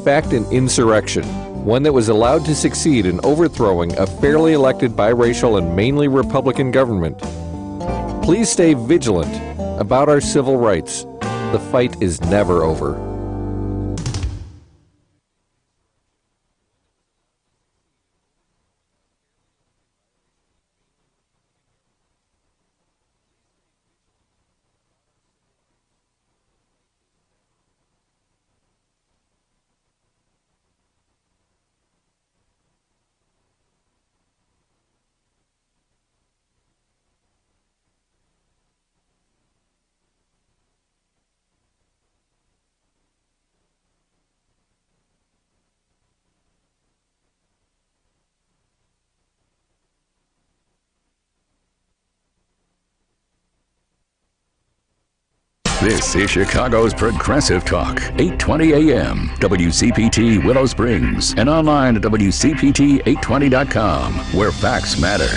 backed an insurrection, one that was allowed to succeed in overthrowing a fairly elected biracial and mainly Republican government. Please stay vigilant about our civil rights. The fight is never over. This is Chicago's Progressive Talk, 820 AM, WCPT Willow Springs, and online at WCPT820.com, where facts matter.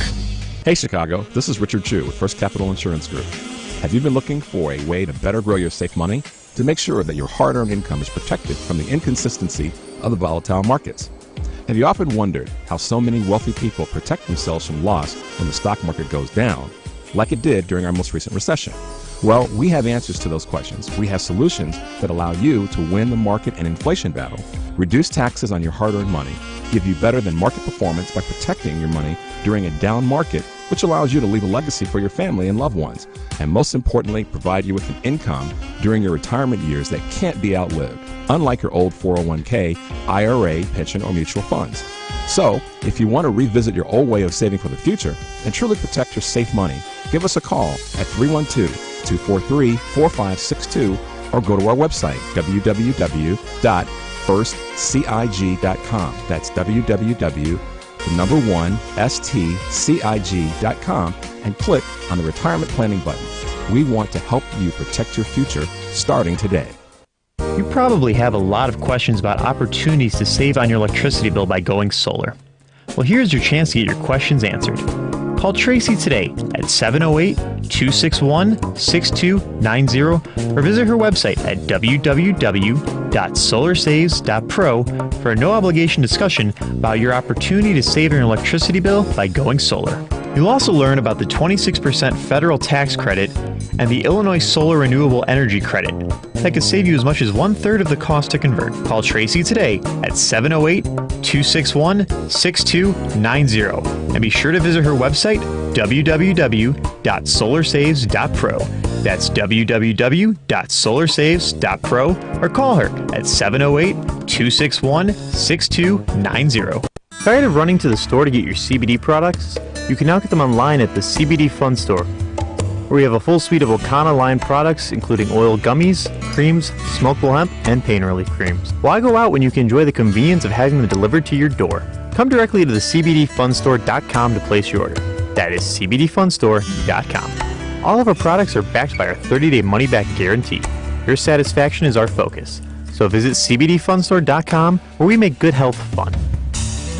Hey Chicago, this is Richard Chu with First Capital Insurance Group. Have you been looking for a way to better grow your safe money? To make sure that your hard-earned income is protected from the inconsistency of the volatile markets? Have you often wondered how so many wealthy people protect themselves from loss when the stock market goes down, like it did during our most recent recession? Well, we have answers to those questions. We have solutions that allow you to win the market and inflation battle, reduce taxes on your hard-earned money, give you better than market performance by protecting your money during a down market, which allows you to leave a legacy for your family and loved ones, and most importantly, provide you with an income during your retirement years that can't be outlived, unlike your old 401k, IRA, pension, or mutual funds. So, if you want to revisit your old way of saving for the future and truly protect your safe money, give us a call at 312-243-4562 or go to our website, www.firstcig.com. That's www.stcig.com and click on the retirement planning button. We want to help you protect your future starting today. You probably have a lot of questions about opportunities to save on your electricity bill by going solar. Well, here's your chance to get your questions answered. Call Tracy today at 708-261-6290 or visit her website at www.solarsaves.pro for a no-obligation discussion about your opportunity to save on your electricity bill by going solar. You'll also learn about the 26% federal tax credit and the Illinois Solar Renewable Energy Credit that could save you as much as 1/3 of the cost to convert. Call Tracy today at 708-261-6290 and be sure to visit her website www.solarsaves.pro. That's www.solarsaves.pro or call her at 708-261-6290. Tired of running to the store to get your CBD products? You can now get them online at the CBD Fun Store, where we have a full suite of Okana line products, including oil gummies, creams, smokable hemp, and pain relief creams. Why go out when you can enjoy the convenience of having them delivered to your door? Come directly to the CBDFunstore.com to place your order. That is CBDFunstore.com. All of our products are backed by our 30-day money-back guarantee. Your satisfaction is our focus. So visit CBDFunstore.com, where we make good health fun.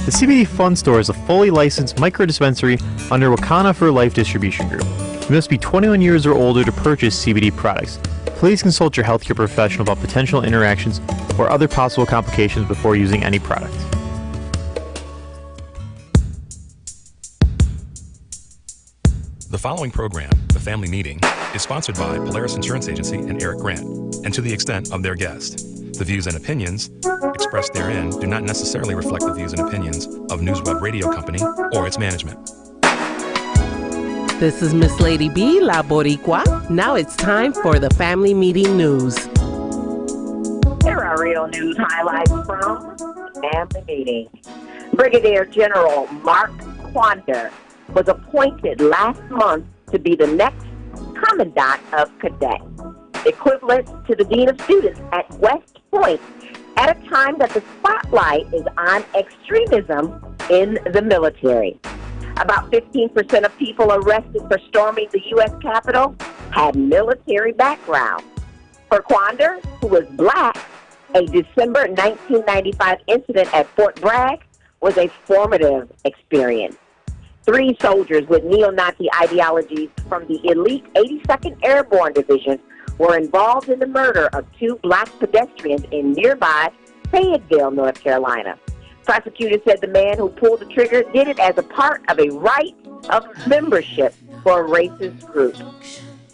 The CBD Fun Store is a fully licensed micro-dispensary under Wakana for Life Distribution Group. You must be 21 years or older to purchase CBD products. Please consult your healthcare professional about potential interactions or other possible complications before using any product. The following program, The Family Meeting, is sponsored by Polaris Insurance Agency and Eric Grant, and to the extent of their guest. The views and opinions expressed therein do not necessarily reflect the views and opinions of NewsWeb Radio Company or its management. This is Miss Lady B, La Boricua. Now it's time for the Family Meeting News. Here are real news highlights from the Family Meeting. Brigadier General Mark Quander was appointed last month to be the next Commandant of Cadets, equivalent to the Dean of Students at West Point, at a time that the spotlight is on extremism in the military. About 15% of people arrested for storming the U.S. Capitol had military background. For Quander, who was black, a December 1995 incident at Fort Bragg was a formative experience. 3 soldiers with neo-Nazi ideologies from the elite 82nd Airborne Division were involved in the murder of 2 black pedestrians in nearby Fayetteville, North Carolina. Prosecutors said the man who pulled the trigger did it as a part of a right of membership for a racist group.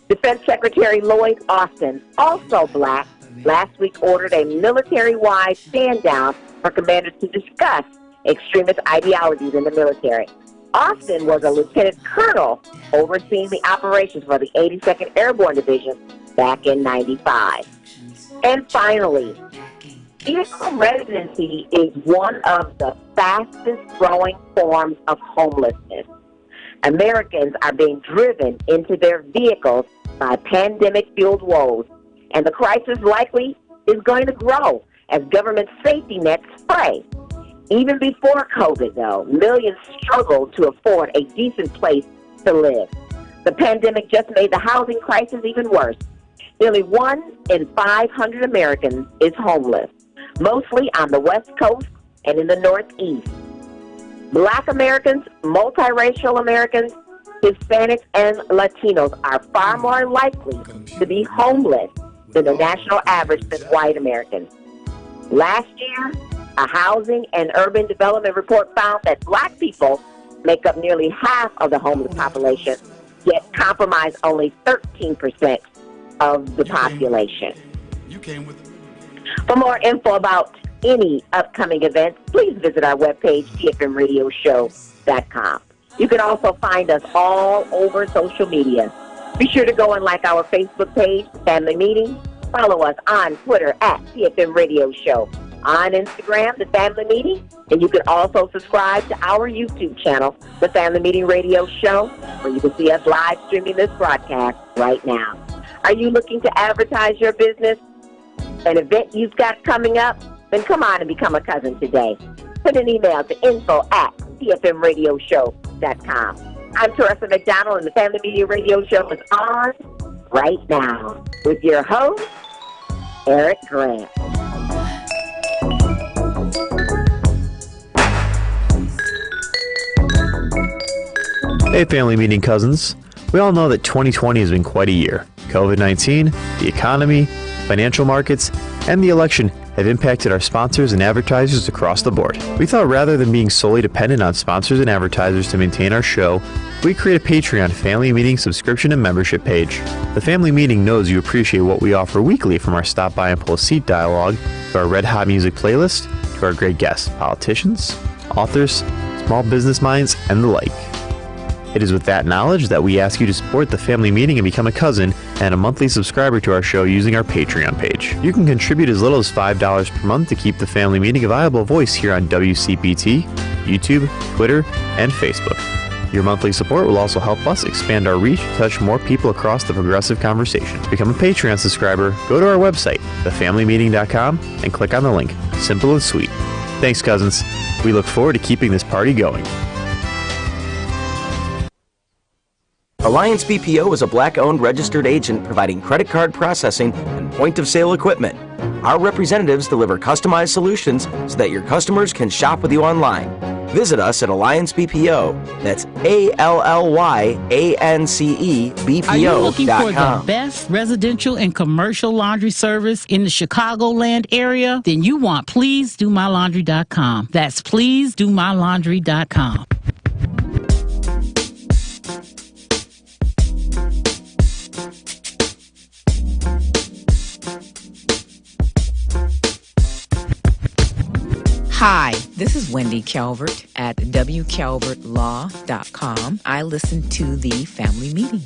Defense Secretary Lloyd Austin, also black, last week ordered a military-wide stand-down for commanders to discuss extremist ideologies in the military. Austin was a lieutenant colonel overseeing the operations for the 82nd Airborne Division back in '95. And finally, vehicle residency is one of the fastest-growing forms of homelessness. Americans are being driven into their vehicles by pandemic-fueled woes, and the crisis likely is going to grow as government safety nets fray. Even before COVID, though, millions struggled to afford a decent place to live. The pandemic just made the housing crisis even worse. Nearly 1 in 500 Americans is homeless, mostly on the West Coast and in the Northeast. Black Americans, multiracial Americans, Hispanics, and Latinos are far more likely to be homeless than the national average than white Americans. Last year, a housing and urban development report found that black people make up nearly half of the homeless population, yet comprise only 13% of the population. For more info about any upcoming events, please visit our webpage, tfmradioshow.com. You can also find us all over social media. Be sure to go and like our Facebook page, Family Meeting. Follow us on Twitter at TFM Radio Show. On Instagram, The Family Meeting. And you can also subscribe to our YouTube channel, The Family Meeting Radio Show, where you can see us live streaming this broadcast right now. Are you looking to advertise your business? An event you've got coming up? Then come on and become a cousin today. Send an email to info@tfmradioshow.com. I'm Teresa McDonald, and the Family Media Radio Show is on right now with your host, Eric Grant. Hey, Family Meeting cousins. We all know that 2020 has been quite a year. COVID-19, the economy, financial markets, and the election have impacted our sponsors and advertisers across the board. We thought rather than being solely dependent on sponsors and advertisers to maintain our show, we create a Patreon Family Meeting subscription and membership page. The Family Meeting knows you appreciate what we offer weekly, from our Stop By and Pull a Seat dialogue, to our Red Hot Music playlist, to our great guests, politicians, authors, small business minds, and the like. It is with that knowledge that we ask you to support the Family Meeting and become a cousin and a monthly subscriber to our show using our Patreon page. You can contribute as little as $5 per month to keep the Family Meeting a viable voice here on WCPT, YouTube, Twitter, and Facebook. Your monthly support will also help us expand our reach to touch more people across the progressive conversation. To become a Patreon subscriber, go to our website, thefamilymeeting.com, and click on the link. Simple and sweet. Thanks, cousins. We look forward to keeping this party going. Alliance BPO is a black-owned registered agent providing credit card processing and point-of-sale equipment. Our representatives deliver customized solutions so that your customers can shop with you online. Visit us at Alliance BPO. That's ALLYANCE Are you looking for the BPO.com. best residential and commercial laundry service in the Chicagoland area? Then you want PleaseDoMyLaundry.com. That's PleaseDoMyLaundry.com. Hi, this is Wendy Calvert at WCalvertLaw.com. I listen to the Family Meeting.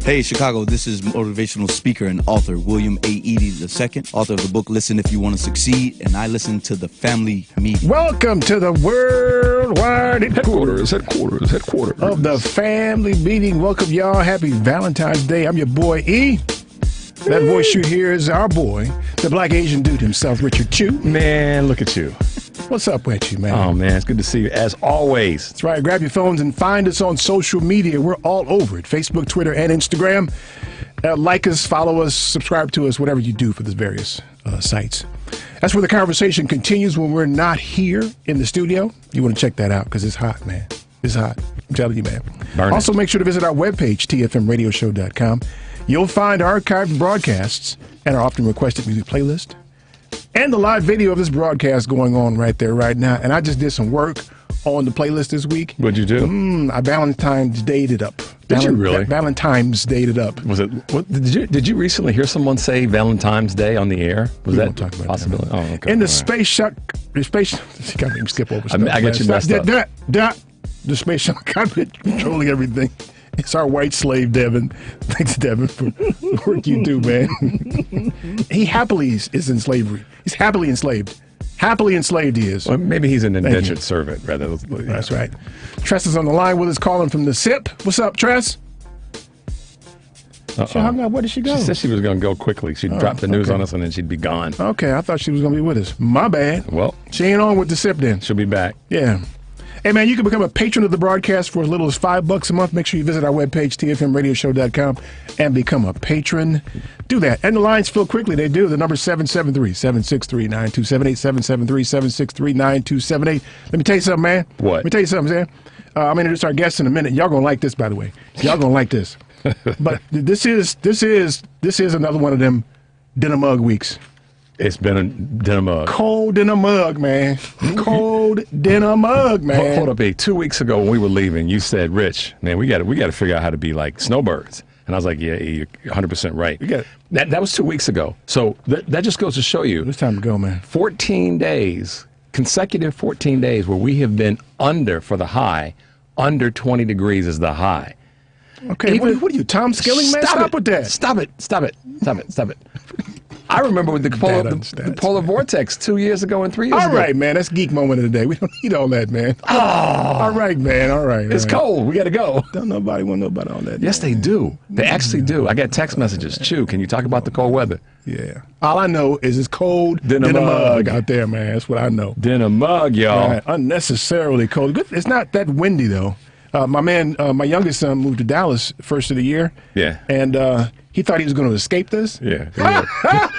Hey, Chicago, this is motivational speaker and author William A. Eady II, author of the book Listen If You Want to Succeed, and I listen to the Family Meeting. Welcome to the worldwide headquarters of the Family Meeting. Welcome, y'all. Happy Valentine's Day. I'm your boy, E. That voice you hear is our boy, the black Asian dude himself, Richard Chu. Man, look at you. What's up with you, man? Oh, man, it's good to see you, as always. That's right. Grab your phones and find us on social media. We're all over it. Facebook, Twitter, and Instagram. Like us, follow us, subscribe to us, whatever you do for the various sites. That's where the conversation continues when we're not here in the studio. You want to check that out because it's hot, man. It's hot. I'm telling you, man. Burn Also, it. make sure to visit our webpage, tfmradioshow.com. You'll find archived broadcasts and our often requested music playlist and the live video of this broadcast going on right there, right now. And I just did some work on the playlist this week. What'd you do? I Valentine's Day'd it up. Did you really? Valentine's Day'd it up. Was it? What, did you recently hear someone say Valentine's Day on the air? Was that talk about possibility? that. Oh, okay. In the All right. space shuttle, you got me skip over stuff. I got you messed up. The space shuttle cockpit controlling everything. It's our white slave, Devin. Thanks, Devin, for the work you do, man. He happily is in slavery. He's happily enslaved. Happily enslaved he is. Well, maybe he's an indentured servant, rather. That's right. Tress is on the line with us, calling from the SIP. What's up, Tress? She hung up. Where did she go? She said she was going to go quickly. She'd drop the news on us and then she'd be gone. Okay, I thought she was going to be with us. My bad. Well, she ain't on with the SIP then. She'll be back. Yeah. Hey, man, you can become a patron of the broadcast for as little as $5 a month. Make sure you visit our webpage, tfmradioshow.com, and become a patron. Do that. And the lines fill quickly. They do. The number's 773-763-9278, 773-763-9278. Let me tell you something, man. What? Let me tell you something, Sam. I'm going to introduce our guests in a minute. Y'all going to like this, by the way. Y'all going to like this. But this is another one of them dinner mug weeks. It's been a dinner mug. Cold dinner mug, man. Cold dinner mug, man. Hold up, A. 2 weeks ago when we were leaving, you said, Rich, man, we got to figure out how to be like snowbirds. And I was like, yeah, you're 100% right. That was 2 weeks ago. So that just goes to show you. It's time to go, man. 14 days, consecutive 14 days where we have been under for the high. Under 20 degrees is the high. Okay, what are you, Tom Skilling, man? Stop with that. Stop it. I remember with the polar vortex 2 years ago and 3 years ago. All right, man. That's geek moment of the day. We don't need all that, man. Oh. All right, man. All right. It's cold. We got to go. Don't nobody want to know about all that. Yes, they do. They actually do. I got text messages. Chew, can you talk about the cold weather? Yeah. All I know is it's cold dinner mug out there, man. That's what I know. Dinner mug, y'all. Right. Unnecessarily cold. It's not that windy, though. My youngest son moved to Dallas first of the year. Yeah. And he thought he was going to escape this. Yeah.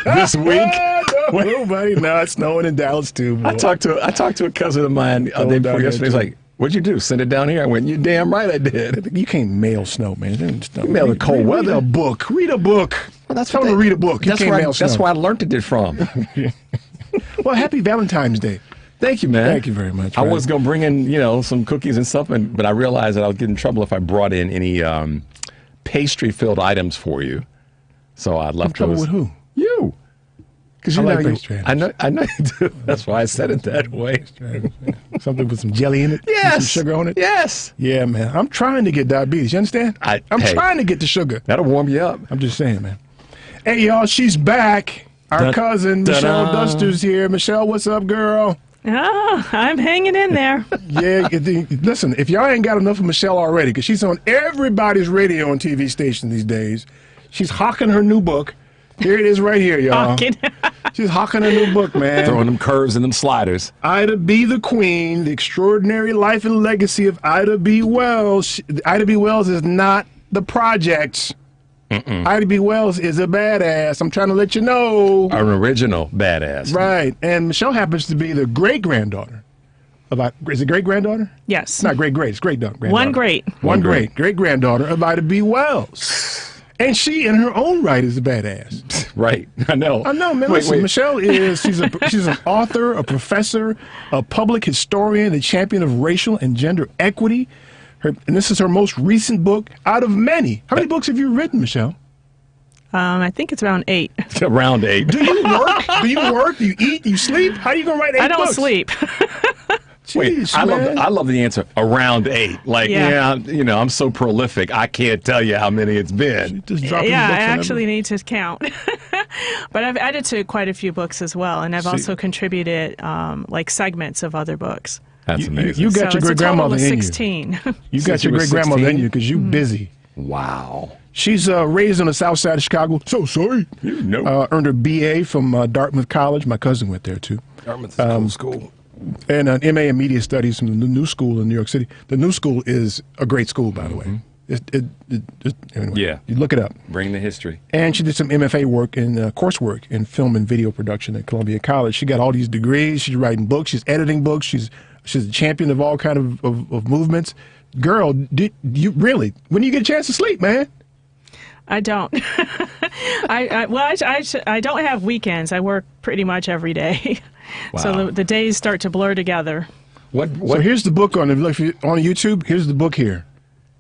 This week. Nobody. No, it's snowing in Dallas too. Boy. I talked to a cousin of mine the day before yesterday. He's like, "What'd you do? Send it down here?" I went, "You damn right I did." You can't mail snow, man. You mail the cold weather. Read a book. Read a book. Well, that's Tell them to read a book. That's where I learned it from. Well, happy Valentine's Day. Thank you, man. Thank you very much. I was going to bring in, some cookies and stuff, but I realized that I would get in trouble if I brought in any pastry-filled items for you. So I left trouble those. With who? You. Because I like pastry items. I know you do. That's why I said it that way. Something with some jelly in it? Yes. Some sugar on it? Yes. Yeah, man. I'm trying to get diabetes. You understand? I'm trying to get the sugar. That'll warm you up. I'm just saying, man. Hey, y'all, she's back. Our cousin, Michelle Duster's here. Michelle, what's up, girl? Oh, I'm hanging in there. Yeah, listen, if y'all ain't got enough of Michelle already, because she's on everybody's radio and TV station these days, she's hawking her new book. Here it is right here, y'all. She's hawking her new book, man. Throwing them curves and them sliders. Ida B. the Queen, The Extraordinary Life and Legacy of Ida B. Wells. Ida B. Wells is not the projects. Ida B. Wells is a badass. I'm trying to let you know. An original badass. Right. And Michelle happens to be the great-granddaughter of, is it great-granddaughter? Yes. It's not great-great. It's great-granddaughter. One great-granddaughter of Ida B. Wells. And she, in her own right, is a badass. Right. I know, man. Listen, Michelle she's an author, a professor, a public historian, a champion of racial and gender equity. And this is her most recent book out of many. How many books have you written, Michelle? I think it's around 8. Around 8. Do you work? Do you eat? Do you sleep? How are you going to write 8 books? I don't sleep. Jeez, wait, I love the answer. Around 8. Like, I'm so prolific. I can't tell you how many it's been. I actually need to count. But I've added to quite a few books as well, and I've also contributed like segments of other books. That's amazing. You got your great grandmother in you. 16. You got your great grandmother in you because you busy. Wow. She's raised on the south side of Chicago. So sorry. Earned her BA from Dartmouth College. My cousin went there too. Dartmouth is a cool school. And an MA in Media Studies from the New School in New York City. The New School is a great school, by the way. Anyway, yeah. You look it up. Bring the history. And she did some MFA work and coursework in film and video production at Columbia College. She got all these degrees. She's writing books. She's editing books. She's She's a champion of all kind of movements. Girl, do you really? When do you get a chance to sleep, man? I don't. I don't have weekends. I work pretty much every day. Wow. So the days start to blur together. So here's the book on YouTube. Here's the book here.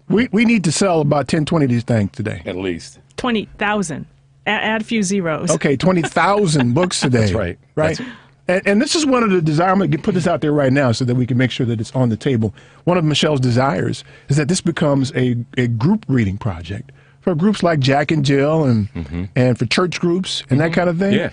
We need to sell about 10, 20 of these things today. At least 20,000. Add a few zeros. Okay, 20,000 books today. That's right. Right. And this is one of the desires. I'm going to put this out there right now so that we can make sure that it's on the table. One of Michelle's desires is that this becomes a group reading project for groups like Jack and Jill and for church groups and that kind of thing. Yeah.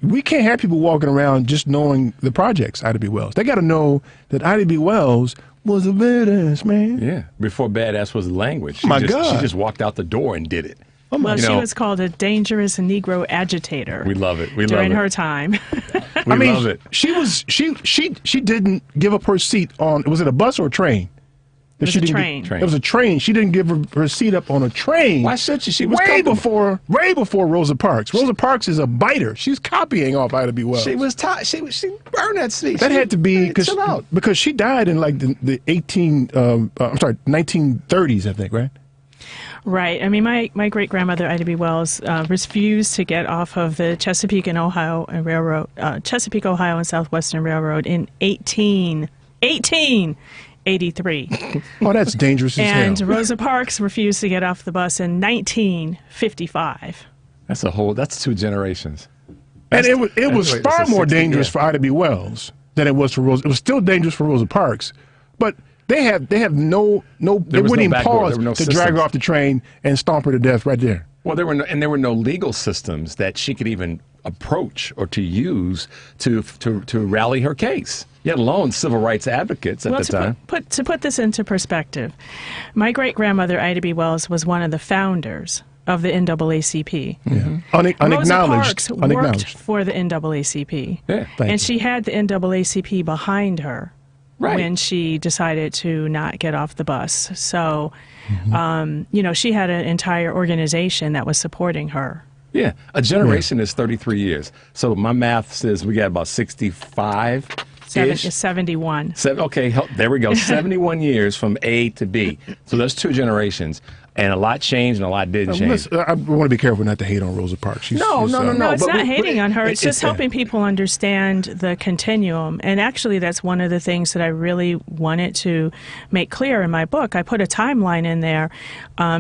We can't have people walking around just knowing the projects, Ida B. Wells. They got to know that Ida B. Wells was a badass, man. Yeah. Before badass was the language. God. She just walked out the door and did it. Well, she was called a dangerous Negro agitator. We love it. During her time. We love it. She didn't give up her seat on. Was it a bus or a train? It was a train. It was a train. She didn't give her seat up on a train. Why should she? She was way before Rosa Parks. Rosa Parks is a biter. She's copying off Ida B. Wells. She was she burned that seat. That had to be because she died in like the 1930s, I think, right? Right. I mean, my great-grandmother, Ida B. Wells, refused to get off of the Chesapeake, Ohio and Southwestern Railroad in 1883. Oh, that's dangerous as hell. And Rosa Parks refused to get off the bus in 1955. That's two generations. And it was far more dangerous for Ida B. Wells than it was for Rosa. It was still dangerous for Rosa Parks, but they wouldn't even pause to drag her off the train and stomp her to death right there. Well, there were no legal systems that she could even approach or to use to rally her case, yet alone civil rights advocates at the time. To put this into perspective, my great-grandmother, Ida B. Wells, was one of the founders of the NAACP. Yeah. Rosa Parks worked for the NAACP. Yeah, and she had the NAACP behind her. Right. When she decided to not get off the bus. So, she had an entire organization that was supporting her. Yeah, a generation is 33 years. So my math says we got about 65. 71. Okay, there we go. 71 years from A to B. So that's two generations. And a lot changed and a lot didn't change. I want to be careful not to hate on Rosa Parks. No, it's not hating on her. It's just helping people understand the continuum. And actually, that's one of the things that I really wanted to make clear in my book. I put a timeline in there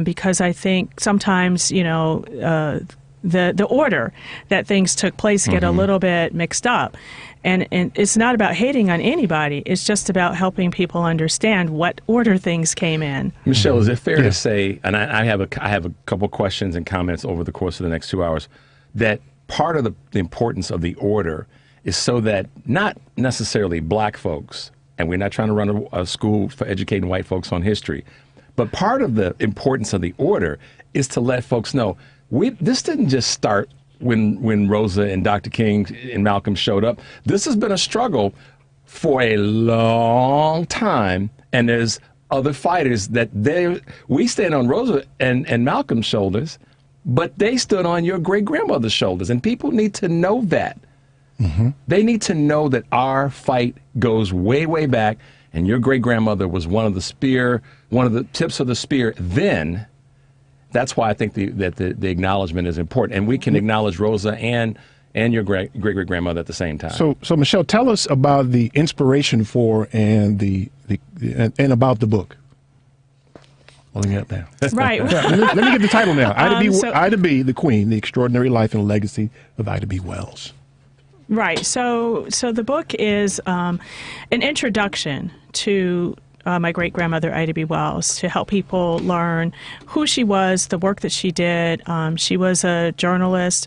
because I think sometimes, the order that things took place get a little bit mixed up. And it's not about hating on anybody. It's just about helping people understand what order things came in. Michelle, is it fair to say, and I have a couple questions and comments over the course of the next 2 hours, that part of the importance of the order is so that not necessarily black folks, and we're not trying to run a school for educating white folks on history, but part of the importance of the order is to let folks know this didn't just start when Rosa and Dr. King and Malcolm showed up. This has been a struggle for a long time, and there's other fighters that we stand on Rosa and Malcolm's shoulders, but they stood on your great-grandmother's shoulders, and people need to know that. They need to know that our fight goes way, way back, and your great-grandmother was one of the tips of the spear then. That's why I think that the acknowledgement is important, and we can acknowledge Rosa and your great-great-grandmother at the same time. So Michelle, tell us about the inspiration for and about the book. Holding it down. Right. Let me get the title now. Ida B., the Queen, The Extraordinary Life and Legacy of Ida B. Wells. Right. So the book is an introduction to my great-grandmother, Ida B. Wells, to help people learn who she was, the work that she did. She was a journalist.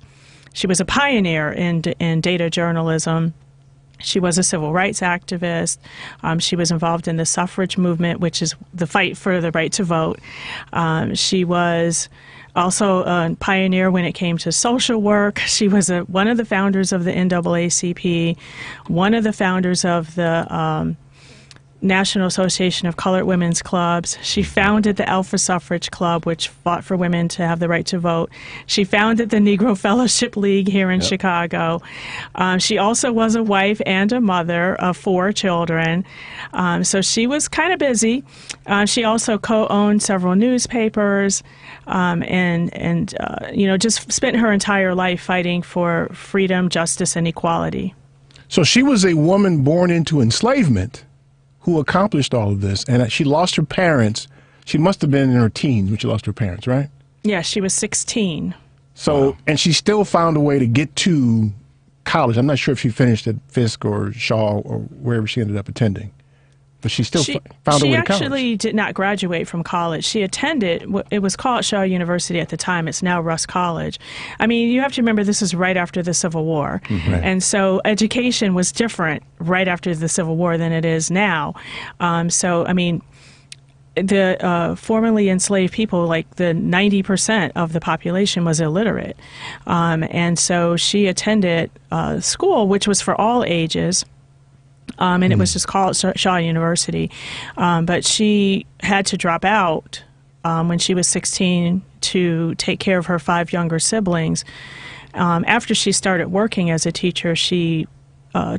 She was a pioneer in data journalism. She was a civil rights activist. She was involved in the suffrage movement, which is the fight for the right to vote. She was also a pioneer when it came to social work. She was one of the founders of the NAACP, one of the founders of the National Association of Colored Women's Clubs. She founded the Alpha Suffrage Club, which fought for women to have the right to vote. She founded the Negro Fellowship League here in Chicago. She also was a wife and a mother of 4 children. So she was kind of busy. She also co-owned several newspapers and just spent her entire life fighting for freedom, justice, and equality. So she was a woman born into enslavement who accomplished all of this, and she lost her parents. She must have been in her teens when she lost her parents, right? Yeah, she was 16. So, and she still found a way to get to college. I'm not sure if she finished at Fisk or Shaw or wherever she ended up attending, but she still found a way to college. She actually did not graduate from college. She attended, it was called Shaw University at the time. It's now Rusk College. I mean, you have to remember this is right after the Civil War. Mm-hmm. Right. And so education was different right after the Civil War than it is now. The formerly enslaved people, like the 90% of the population was illiterate. And so she attended school, which was for all ages. And it was just called Shaw University. But she had to drop out when she was 16 to take care of her 5 younger siblings. After she started working as a teacher, she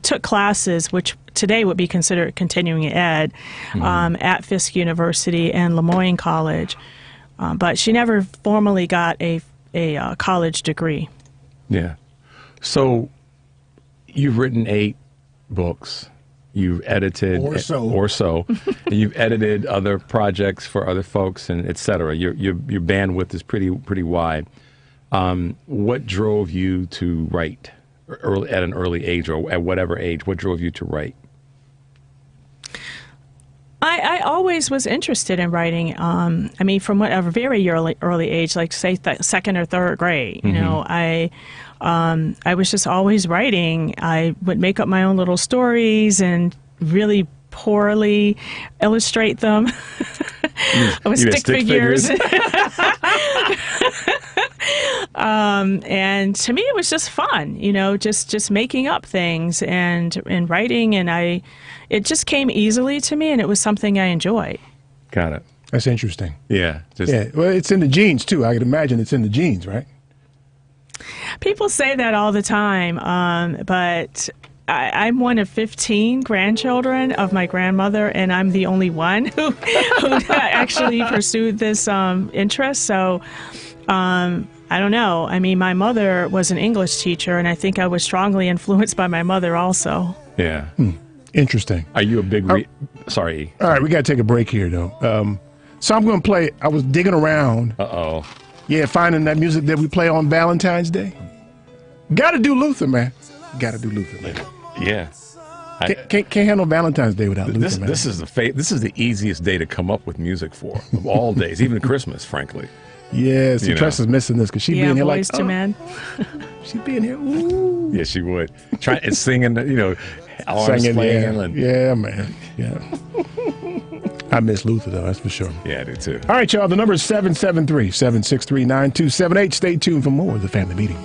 took classes, which today would be considered continuing ed, at Fisk University and Lemoyne College. But she never formally got a college degree. Yeah. So you've written 8 books. You've edited or so. And you've edited other projects for other folks, and et cetera. Your bandwidth is pretty wide. What drove you to write at an early age, or at whatever age? What drove you to write? I always was interested in writing. From a very early age, like say second or third grade. You know, I was just always writing. I would make up my own little stories and really poorly illustrate them with stick figures. And to me, it was just fun, just making up things and writing, and it just came easily to me, and it was something I enjoyed. Got it. That's interesting. Yeah. Well, it's in the genes too. I could imagine it's in the genes, right? People say that all the time, but I'm one of 15 grandchildren of my grandmother, and I'm the only one who actually pursued this interest. So I don't know. I mean, my mother was an English teacher, and I think I was strongly influenced by my mother also. Yeah. Interesting. Are you a big Sorry. All right, we got to take a break here, though. So I'm going to play, I was digging around. Uh-oh. Yeah, finding that music that we play on Valentine's Day. Got to do Luther, man. Got to do Luther, man. Yeah. Can't handle Valentine's Day without Luther, man. This is the easiest day to come up with music for, of all days, even Christmas, frankly. Yes, Tressa's missing this because she'd be in here like, Boyz II Men. She'd be in here, ooh. Yeah, she would. Trying and singing, arms flailing. Yeah, man. Yeah. I miss Luther, though, that's for sure. Yeah, I do, too. All right, y'all, the number is 773-763-9278. Stay tuned for more of The Family Meeting.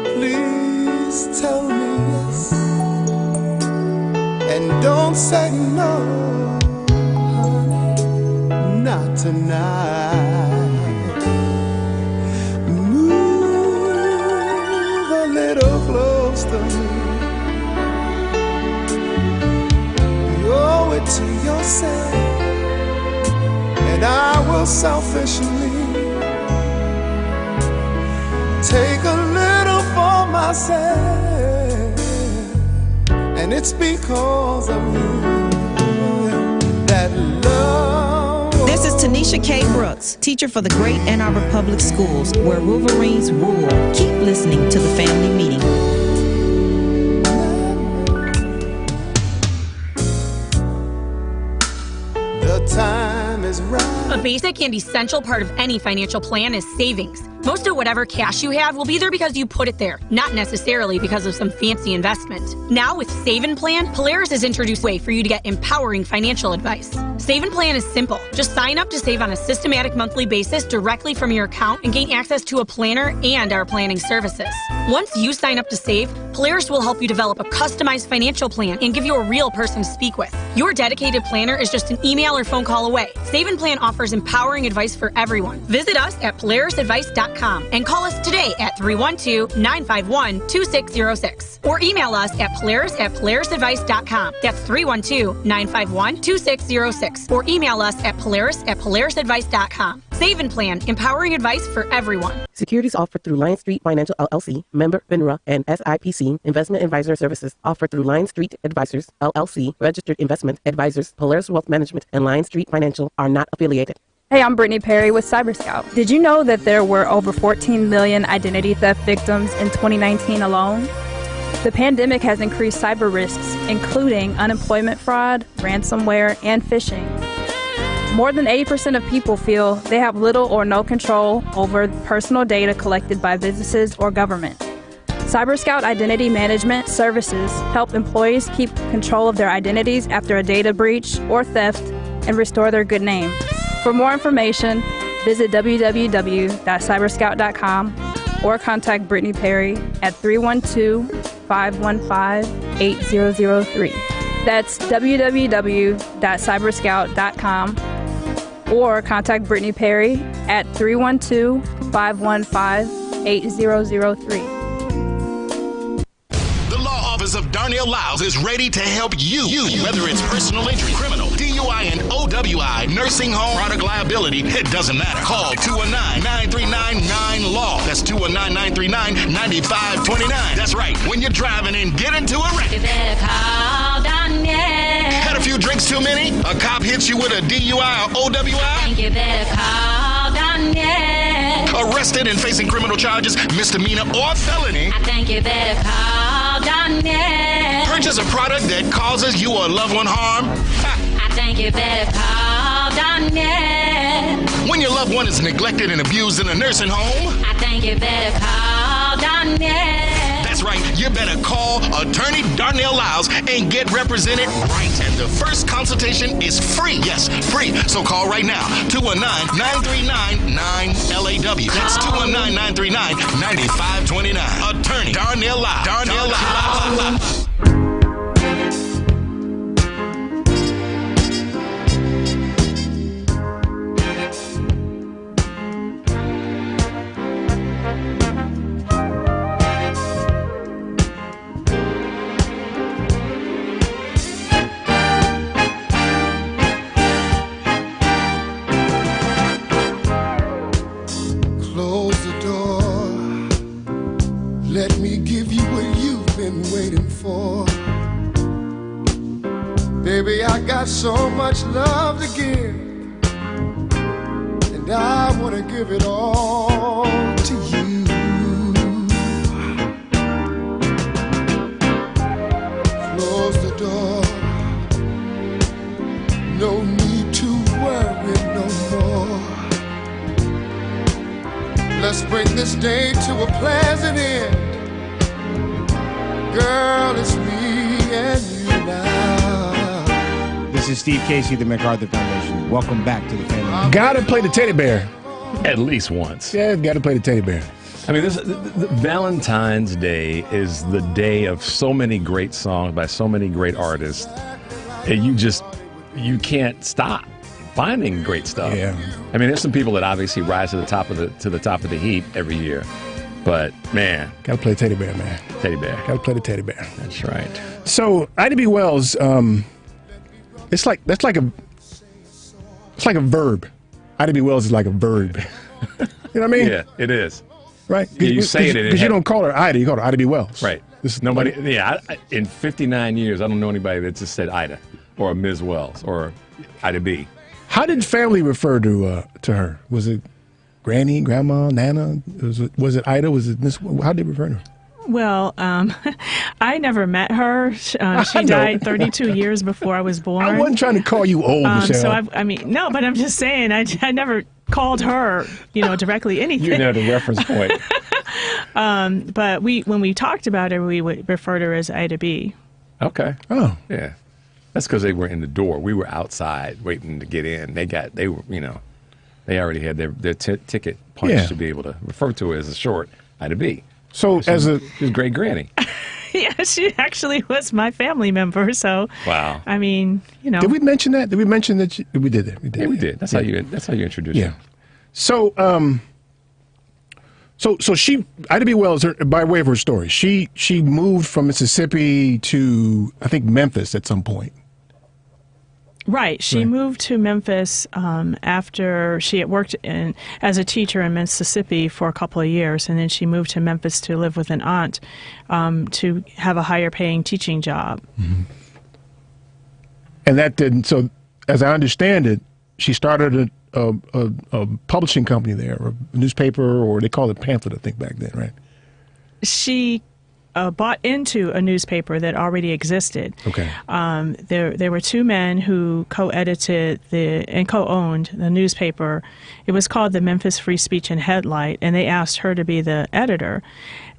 Please tell me yes, and don't say no, honey, not tonight. Move a little close to me. You owe it to yourself, and I will selfishly take a little for myself, and it's because of you that love. This is Tanisha K. Brooks, teacher for the Great Ann Arbor Public Schools, where Wolverines rule. Keep listening to The Family Meeting. The time is right. A basic and essential part of any financial plan is savings. Most of whatever cash you have will be there because you put it there, not necessarily because of some fancy investment. Now with Save and Plan, Polaris has introduced a way for you to get empowering financial advice. Save and Plan is simple. Just sign up to save on a systematic monthly basis directly from your account and gain access to a planner and our planning services. Once you sign up to save, Polaris will help you develop a customized financial plan and give you a real person to speak with. Your dedicated planner is just an email or phone call away. Save and Plan offers empowering advice for everyone. Visit us at polarisadvice.com and call us today at 312-951-2606 or email us at polarisadvice.com. That's 312-951-2606 or email us at polarisadvice.com. Save and Plan, empowering advice for everyone. Securities offered through Lion Street Financial LLC, member FINRA and SIPC. Investment advisor services offered through Lion Street Advisors LLC, registered investment advisors. Polaris Wealth Management and Lion Street Financial are not affiliated. Hey, I'm Brittany Perry with CyberScout. Did you know that there were over 14 million identity theft victims in 2019 alone? The pandemic has increased cyber risks, including unemployment fraud, ransomware, and phishing. More than 80% of people feel they have little or no control over personal data collected by businesses or government. CyberScout Identity Management Services help employees keep control of their identities after a data breach or theft and restore their good name. For more information, visit www.cyberscout.com or contact Brittany Perry at 312-515-8003. That's www.cyberscout.com or contact Brittany Perry at 312-515-8003. The Law Office of Darnell Lyles is ready to help you. Whether it's personal injury, criminal, DUI and OWI, nursing home, product liability, it doesn't matter. Call 219-939-9LAW. That's 219-939-9529. That's right. When you're driving and get into a wreck, you better call Darnell. Had a few drinks too many? A cop hits you with a DUI or OWI? I think you better call Darnell. Arrested and facing criminal charges, misdemeanor or felony? I think you better call Darnell. Purchase a product that causes you or a loved one harm? I think you better call Darnell. When your loved one is neglected and abused in a nursing home? I think you better call Darnell. That's right, you better call Attorney Darnell Lyles and get represented right. And the first consultation is free. Yes, free. So call right now. 219-939-9LAW. That's 219-939-9529. Attorney Darnell Lyles. Darnell Lyles. So much love to give, and I want to give it all to you. Close the door, no need to worry no more. Let's bring this day to a pleasant end. Girl, it's me and you now. This is Steve Casey of the MacArthur Foundation. Welcome back to the family. Gotta play the teddy bear. At least once. Yeah, gotta play the teddy bear. I mean, Valentine's Day is the day of so many great songs by so many great artists. And you can't stop finding great stuff. Yeah. I mean, there's some people that obviously rise to the top of the heap every year. But man, gotta play teddy bear, man. Teddy bear. Gotta play the teddy bear. That's right. So Ida B. Wells, it's like a verb. Ida B. Wells is like a verb. You know what I mean? Yeah, it is. Right? Yeah, you say it because you don't call her Ida, you call her Ida B. Wells. Right. Nobody. Yeah. In 59 years, I don't know anybody that just said Ida or Ms. Wells or Ida B. How did family refer to her? Was it Granny, Grandma, Nana? Was it Ida? Was it Miss? How did they refer to her? Well, I never met her. She died 32 years before I was born. I wasn't trying to call you old, Michelle. So no, but I'm just saying, I never called her, directly anything. You know the reference point. But when we talked about her, we would refer to her as Ida B. Okay. Oh. Yeah. That's because they were in the door. We were outside waiting to get in. They already had their ticket punched to be able to refer to it as a short Ida B. So she was great granny. Yeah, she actually was my family member. So wow. I mean, Did we mention that? Did we mention that? We did that. We did. Yeah, we did. That's how you introduced her. So So she, Ida B. Wells, by way of her story, she moved from Mississippi to, I think, Memphis at some point. Right. She moved to Memphis after she had worked as a teacher in Mississippi for a couple of years, and then she moved to Memphis to live with an aunt to have a higher paying teaching job. Mm-hmm. And that didn't, so as I understand it, she started a publishing company there, or a newspaper, or they called it pamphlet, I think, back then, right? She bought into a newspaper that already existed. Okay. There were two men who co-edited and co-owned the newspaper. It was called the Memphis Free Speech and Headlight, and they asked her to be the editor.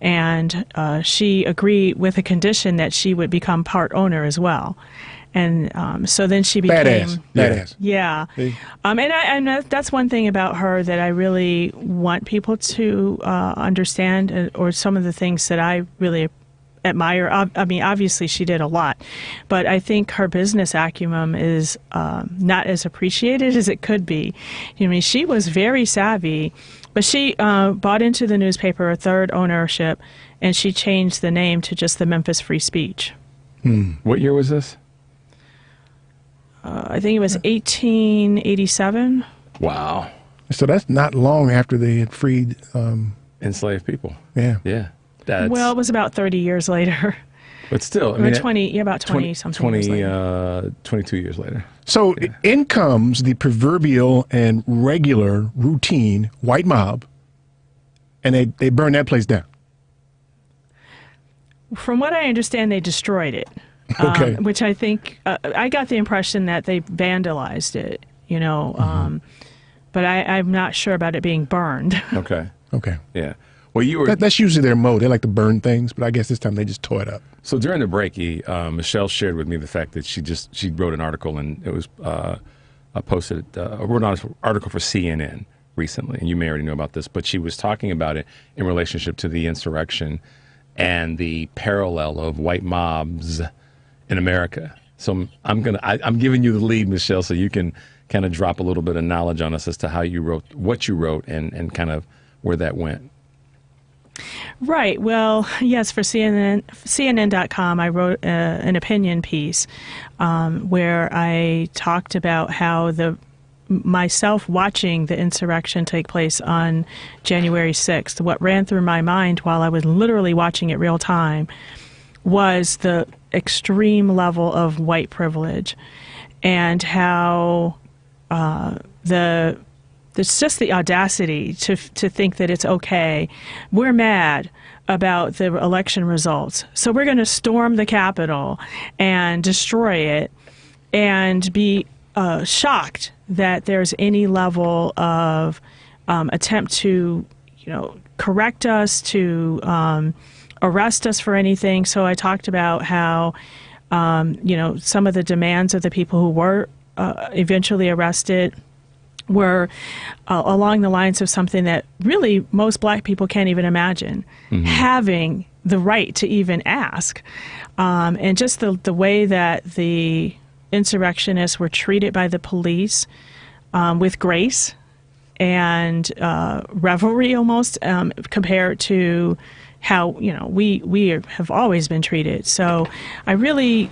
And she agreed with a condition that she would become part owner as well. And so then she became badass. Yeah. And that's one thing about her that I really want people to understand, or some of the things that I really admire. I mean, obviously she did a lot, but I think her business acumen is not as appreciated as it could be. I mean, she was very savvy, but she bought into the newspaper, a third ownership, and she changed the name to just the Memphis Free Speech. What year was this? I think it was 1887. Wow. So that's not long after they had freed enslaved people. Yeah. Yeah. Well, it was about 30 years later. But still, I mean, about 20 something years later. 22 years later. So in comes the proverbial and regular routine white mob, and they burn that place down. From what I understand, they destroyed it. Okay. Which I think, I got the impression that they vandalized it, but I'm not sure about it being burned. Okay. Yeah. Well, that's usually their mode. They like to burn things, but I guess this time they just tore it up. So during the break, Michelle shared with me the fact that she wrote an article, and it was wrote an article for CNN recently, and you may already know about this, but she was talking about it in relationship to the insurrection and the parallel of white mobs in America. So I'm giving you the lead, Michelle, so you can kind of drop a little bit of knowledge on us as to how you wrote what you wrote and kind of where that went. Right. Well, yes, for CNN.com, I wrote an opinion piece where I talked about how myself watching the insurrection take place on January 6th, what ran through my mind while I was literally watching it real time was the extreme level of white privilege, and how it's just the audacity to think that it's okay. We're mad about the election results, so we're going to storm the Capitol and destroy it, and be shocked that there's any level of attempt to, correct us, to arrest us for anything. So I talked about how, some of the demands of the people who were eventually arrested were along the lines of something that really most black people can't even imagine, having the right to even ask. And just the way that the insurrectionists were treated by the police with grace and revelry almost, compared to how we have always been treated. So I really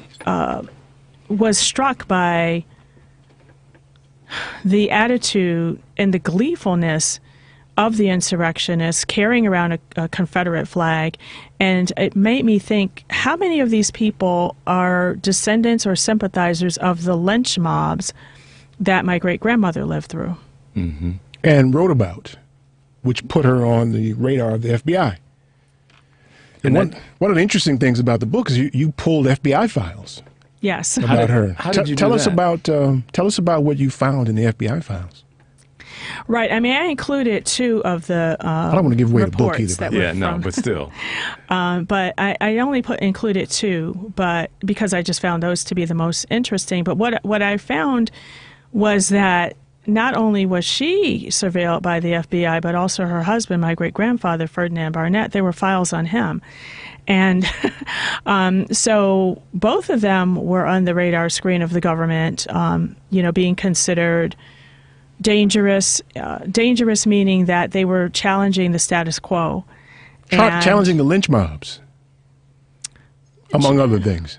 was struck by the attitude and the gleefulness of the insurrectionists carrying around a Confederate flag, and it made me think, how many of these people are descendants or sympathizers of the lynch mobs that my great-grandmother lived through? Mm-hmm. And wrote about, which put her on the radar of the FBI. And one of the interesting things about the book is you pulled FBI files. Yes. About her. How did you tell do us that? Tell us about what you found in the FBI files. Right. I mean, I included two of the I don't want to give away the book either. But still. But I only included two, but because I just found those to be the most interesting. But what I found was that not only was she surveilled by the FBI, but also her husband, my great-grandfather, Ferdinand Barnett. There were files on him. And so both of them were on the radar screen of the government, being considered dangerous, dangerous meaning that they were challenging the status quo. Challenging the lynch mobs, among other things.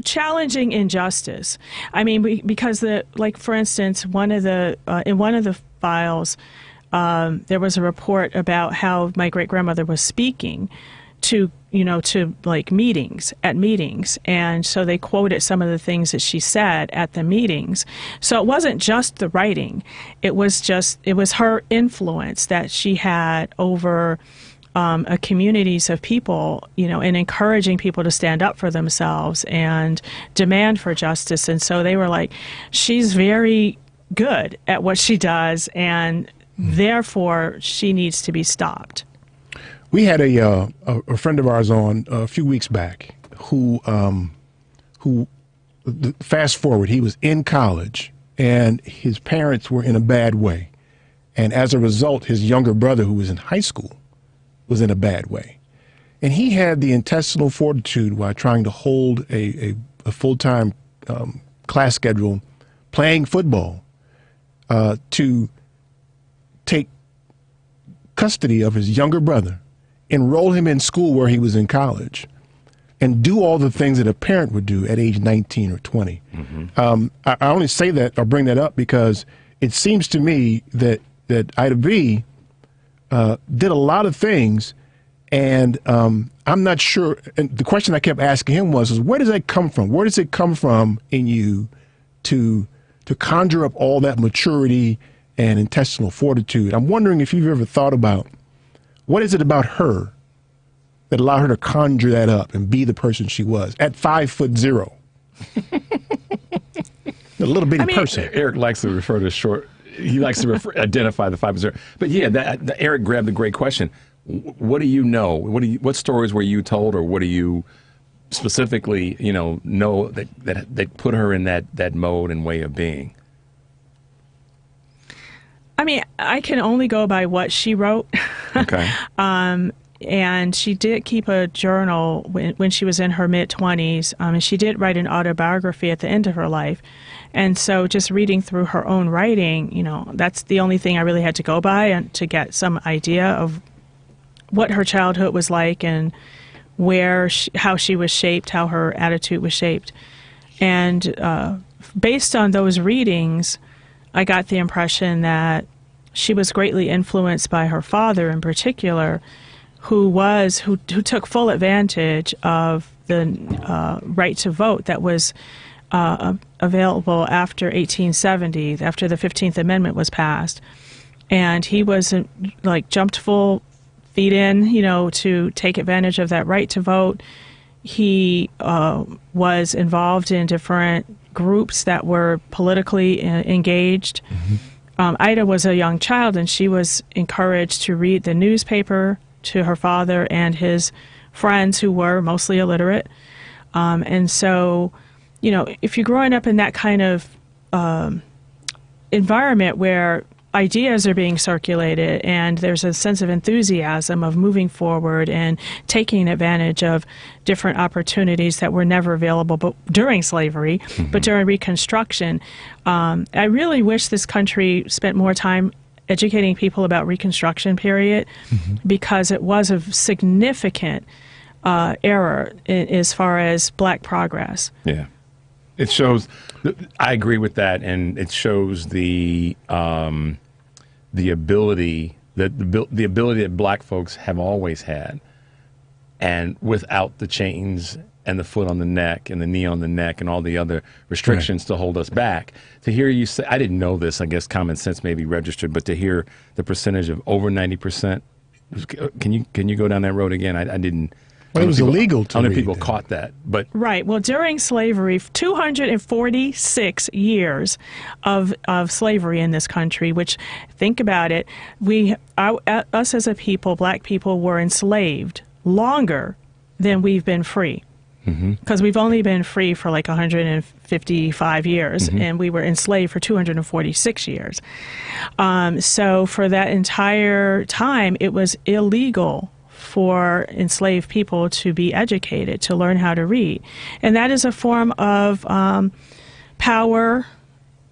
Challenging injustice. I mean, because for instance, in one of the files, there was a report about how my great-grandmother was speaking to meetings, and so they quoted some of the things that she said at the meetings. So it wasn't just the writing; it was her influence that she had over communities of people, and encouraging people to stand up for themselves and demand for justice. And so they were like, she's very good at what she does, and therefore she needs to be stopped. We had a friend of ours on a few weeks back who fast forward, he was in college and his parents were in a bad way. And as a result, his younger brother, who was in high school, was in a bad way. And he had the intestinal fortitude while trying to hold a full-time class schedule, playing football, to take custody of his younger brother, enroll him in school where he was in college, and do all the things that a parent would do at age 19 or 20. Mm-hmm. I only say that or bring that up because it seems to me that Ida B. Did a lot of things, and I'm not sure. And the question I kept asking him was where does that come from? Where does it come from in you to conjure up all that maturity and intestinal fortitude? I'm wondering if you've ever thought about what is it about her that allowed her to conjure that up and be the person she was at 5'0". A little bitty person. Eric likes to refer to short. He likes to identify the 5'0". But yeah, Eric grabbed the great question. What do you know? What stories were you told, or what do you specifically know that put her in that mode and way of being? I mean, I can only go by what she wrote. Okay. And she did keep a journal when she was in her mid-20s. And she did write an autobiography at the end of her life. And so just reading through her own writing, that's the only thing I really had to go by and to get some idea of what her childhood was like and how she was shaped, how her attitude was shaped. And based on those readings, I got the impression that she was greatly influenced by her father in particular, who took full advantage of the right to vote that was available after 1870, after the 15th Amendment was passed. And he was jumped full feet in, to take advantage of that right to vote. He was involved in different groups that were politically engaged. Mm-hmm. Ida was a young child, and she was encouraged to read the newspaper to her father and his friends who were mostly illiterate. And so, if you're growing up in that kind of environment where ideas are being circulated and there's a sense of enthusiasm of moving forward and taking advantage of different opportunities that were never available during slavery, mm-hmm. but during Reconstruction, I really wish this country spent more time educating people about Reconstruction period, mm-hmm. because it was a significant error as far as black progress. Yeah. It shows, I agree with that, and it shows the ability that black folks have always had, and without the chains and the foot on the neck and the knee on the neck and all the other restrictions to hold us back. To hear you say, I didn't know this, I guess common sense maybe registered, but to hear the percentage of over 90%, can you go down that road again? I didn't. Well, it was illegal to How many read people then. caught that? But Right. Well, during slavery, 246 years of slavery in this country, which, think about it, us as a people, black people, were enslaved longer than we've been free. Because we've only been free for like 155 years, and we were enslaved for 246 years. So for that entire time, it was illegal for enslaved people to be educated, to learn how to read. And that is a form of power.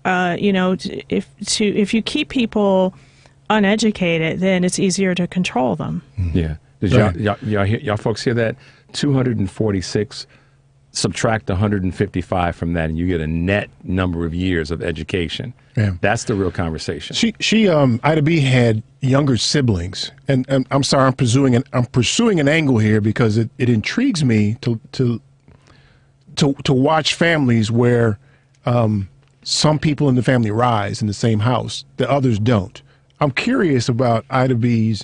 If you keep people uneducated, then it's easier to control them. yeah, did y'all folks hear that? 246, subtract 155 from that, and you get a net number of years of education. Yeah. That's the real conversation. She Ida B had younger siblings, and I'm sorry, I'm pursuing an angle here because it intrigues me to watch families where some people in the family rise in the same house, the others don't. I'm curious about Ida B's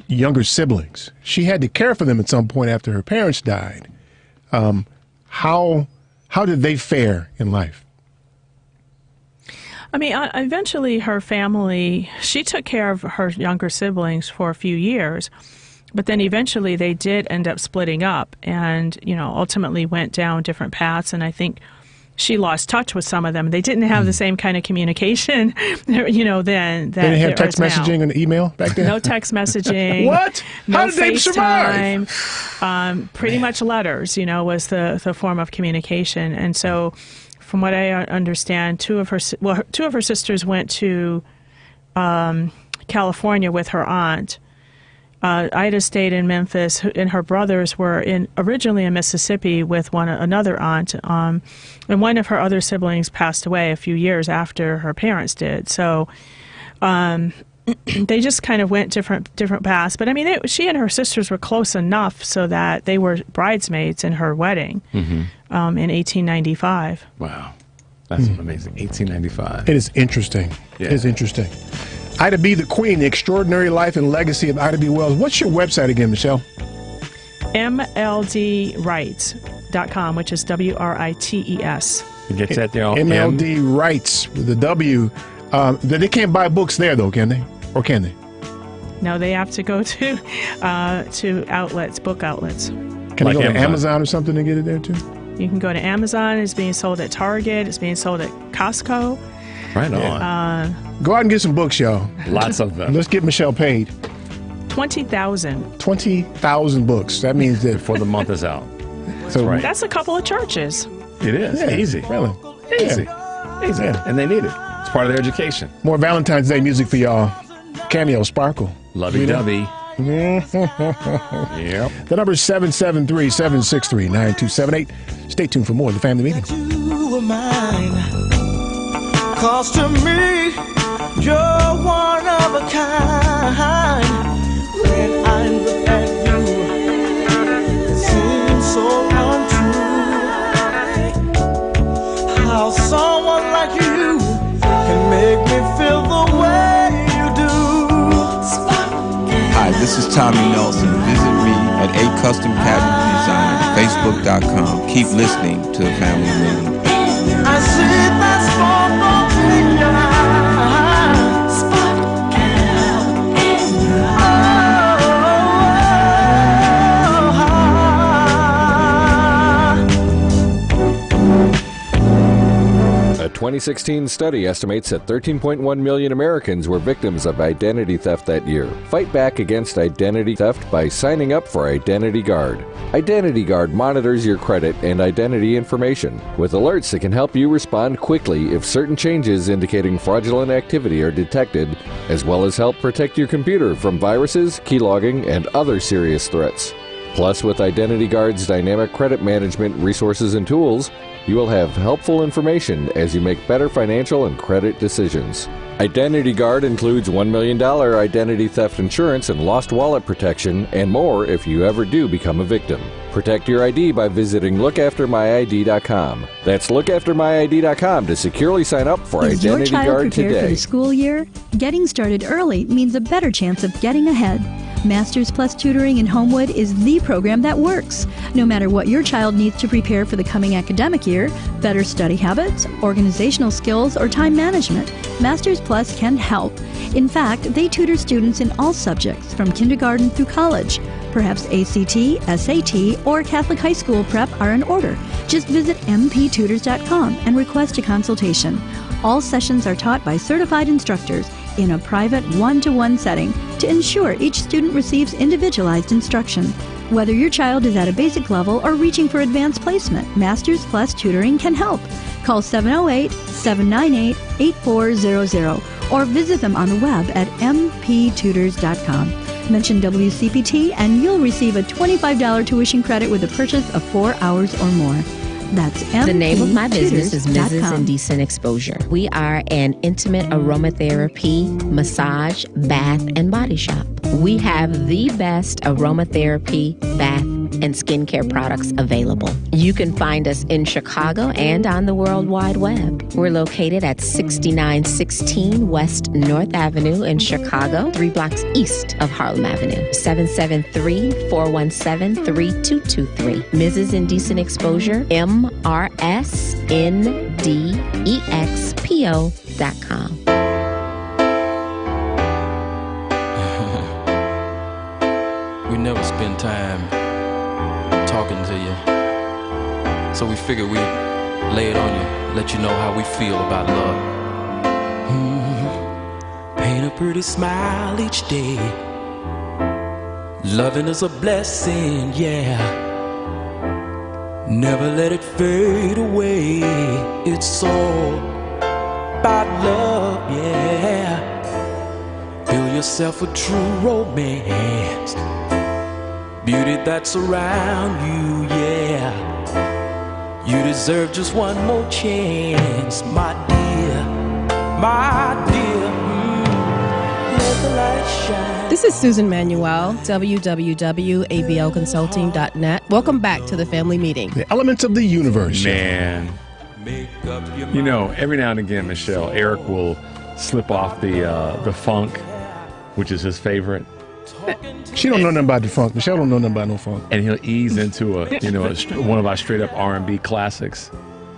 younger siblings. She had to care for them at some point after her parents died. How did they fare in life? I mean, eventually her family, she took care of her younger siblings for a few years, but then eventually they did end up splitting up and, ultimately went down different paths. And I think she lost touch with some of them. They didn't have the same kind of communication, then. They didn't have text messaging and email back then? No text messaging. What? No How did they survive? Pretty much letters, was the form of communication. And so from what I understand, two of her sisters went to California with her aunt. Ida stayed in Memphis, and her brothers were originally in Mississippi with another aunt. And one of her other siblings passed away a few years after her parents did. So they just kind of went different paths. But I mean, she and her sisters were close enough so that they were bridesmaids in her wedding in 1895. Wow. That's amazing. 1895. It is interesting. Yeah. It is interesting. Ida B. the Queen, The Extraordinary Life and Legacy of Ida B. Wells. What's your website again, Michelle? MLDWrites.com, which is WRITES. You get that there? MLD Rights with a W. They can't buy books there, though, can they? Or can they? No, they have to go to outlets, book outlets. Can they go to Amazon or something and get it there, too? You can go to Amazon. It's being sold at Target. It's being sold at Costco. Right on. Go out and get some books, y'all. Lots of them. Let's get Michelle paid. 20,000. 20,000 books. That means that before the month is out. So right. That's a couple of churches. It is. Yeah, easy. Really. Easy. Yeah. Easy. Yeah. And they need it. It's part of their education. More Valentine's Day music for y'all. Cameo Sparkle. Lovey-dovey. Yep. The number is 773-763-9278. Stay tuned for more of the Family Meeting. You were mine. 'Cause to me, you're one of a kind. When I look at you, it seems so untrue. How someone like you can make me feel the way you do. Hi, this is Tommy Nelson. Visit me at A Custom Cabinet Design, Facebook.com. Keep listening to the Family Meeting. I see that sparkle in your eyes. A 2016 study estimates that 13.1 million Americans were victims of identity theft that year. Fight back against identity theft by signing up for Identity Guard. Identity Guard monitors your credit and identity information with alerts that can help you respond quickly if certain changes indicating fraudulent activity are detected, as well as help protect your computer from viruses, keylogging, and other serious threats. Plus, with Identity Guard's dynamic credit management resources and tools, you will have helpful information as you make better financial and credit decisions. Identity Guard includes $1 million identity theft insurance and lost wallet protection, and more if you ever do become a victim. Protect your ID by visiting lookaftermyid.com. That's lookaftermyid.com to securely sign up for Is Identity your child Guard prepared today. for the school year? Getting started early means a better chance of getting ahead. Masters Plus Tutoring in Homewood is the program that works. No matter what your child needs to prepare for the coming academic year, better study habits, organizational skills, or time management, Masters Plus can help. In fact, they tutor students in all subjects from kindergarten through college. Perhaps ACT, SAT, or Catholic high school prep are in order. Just visit mptutors.com and request a consultation. All sessions are taught by certified instructors in a private one-to-one setting to ensure each student receives individualized instruction. Whether your child is at a basic level or reaching for advanced placement, Masters Plus Tutoring can help. Call 708-798-8400 or visit them on the web at mptutors.com. Mention WCPT and you'll receive a $25 tuition credit with a purchase of 4 hours or more. That's mptutors.com. The name of my business is Mrs. Indecent Exposure. We are an intimate aromatherapy, massage, bath, and body shop. We have the best aromatherapy, bath, and skincare products available. You can find us in Chicago and on the World Wide Web. We're located at 6916 West North Avenue in Chicago, 3 blocks east of Harlem Avenue. 773-417-3223. Mrs. Indecent Exposure, MRSNDEXPO.com. We never spend time talking to you, so we figured we'd lay it on you, let you know how we feel about love. Paint a pretty smile each day. Loving is a blessing, yeah. Never let it fade away. It's all about love, yeah. Build yourself a true romance. Beauty that's around you, yeah. You deserve just one more chance, my dear, my dear. Let the light shine. This is Susan Manuel, www.ablconsulting.net. Welcome back to the family meeting. The elements of the universe. Man. You know, every now and again, Michelle, Eric will slip off the funk, which is his favorite. She don't know nothing about the funk. Michelle don't know nothing about no funk. And he'll ease into one of our straight up R&B classics,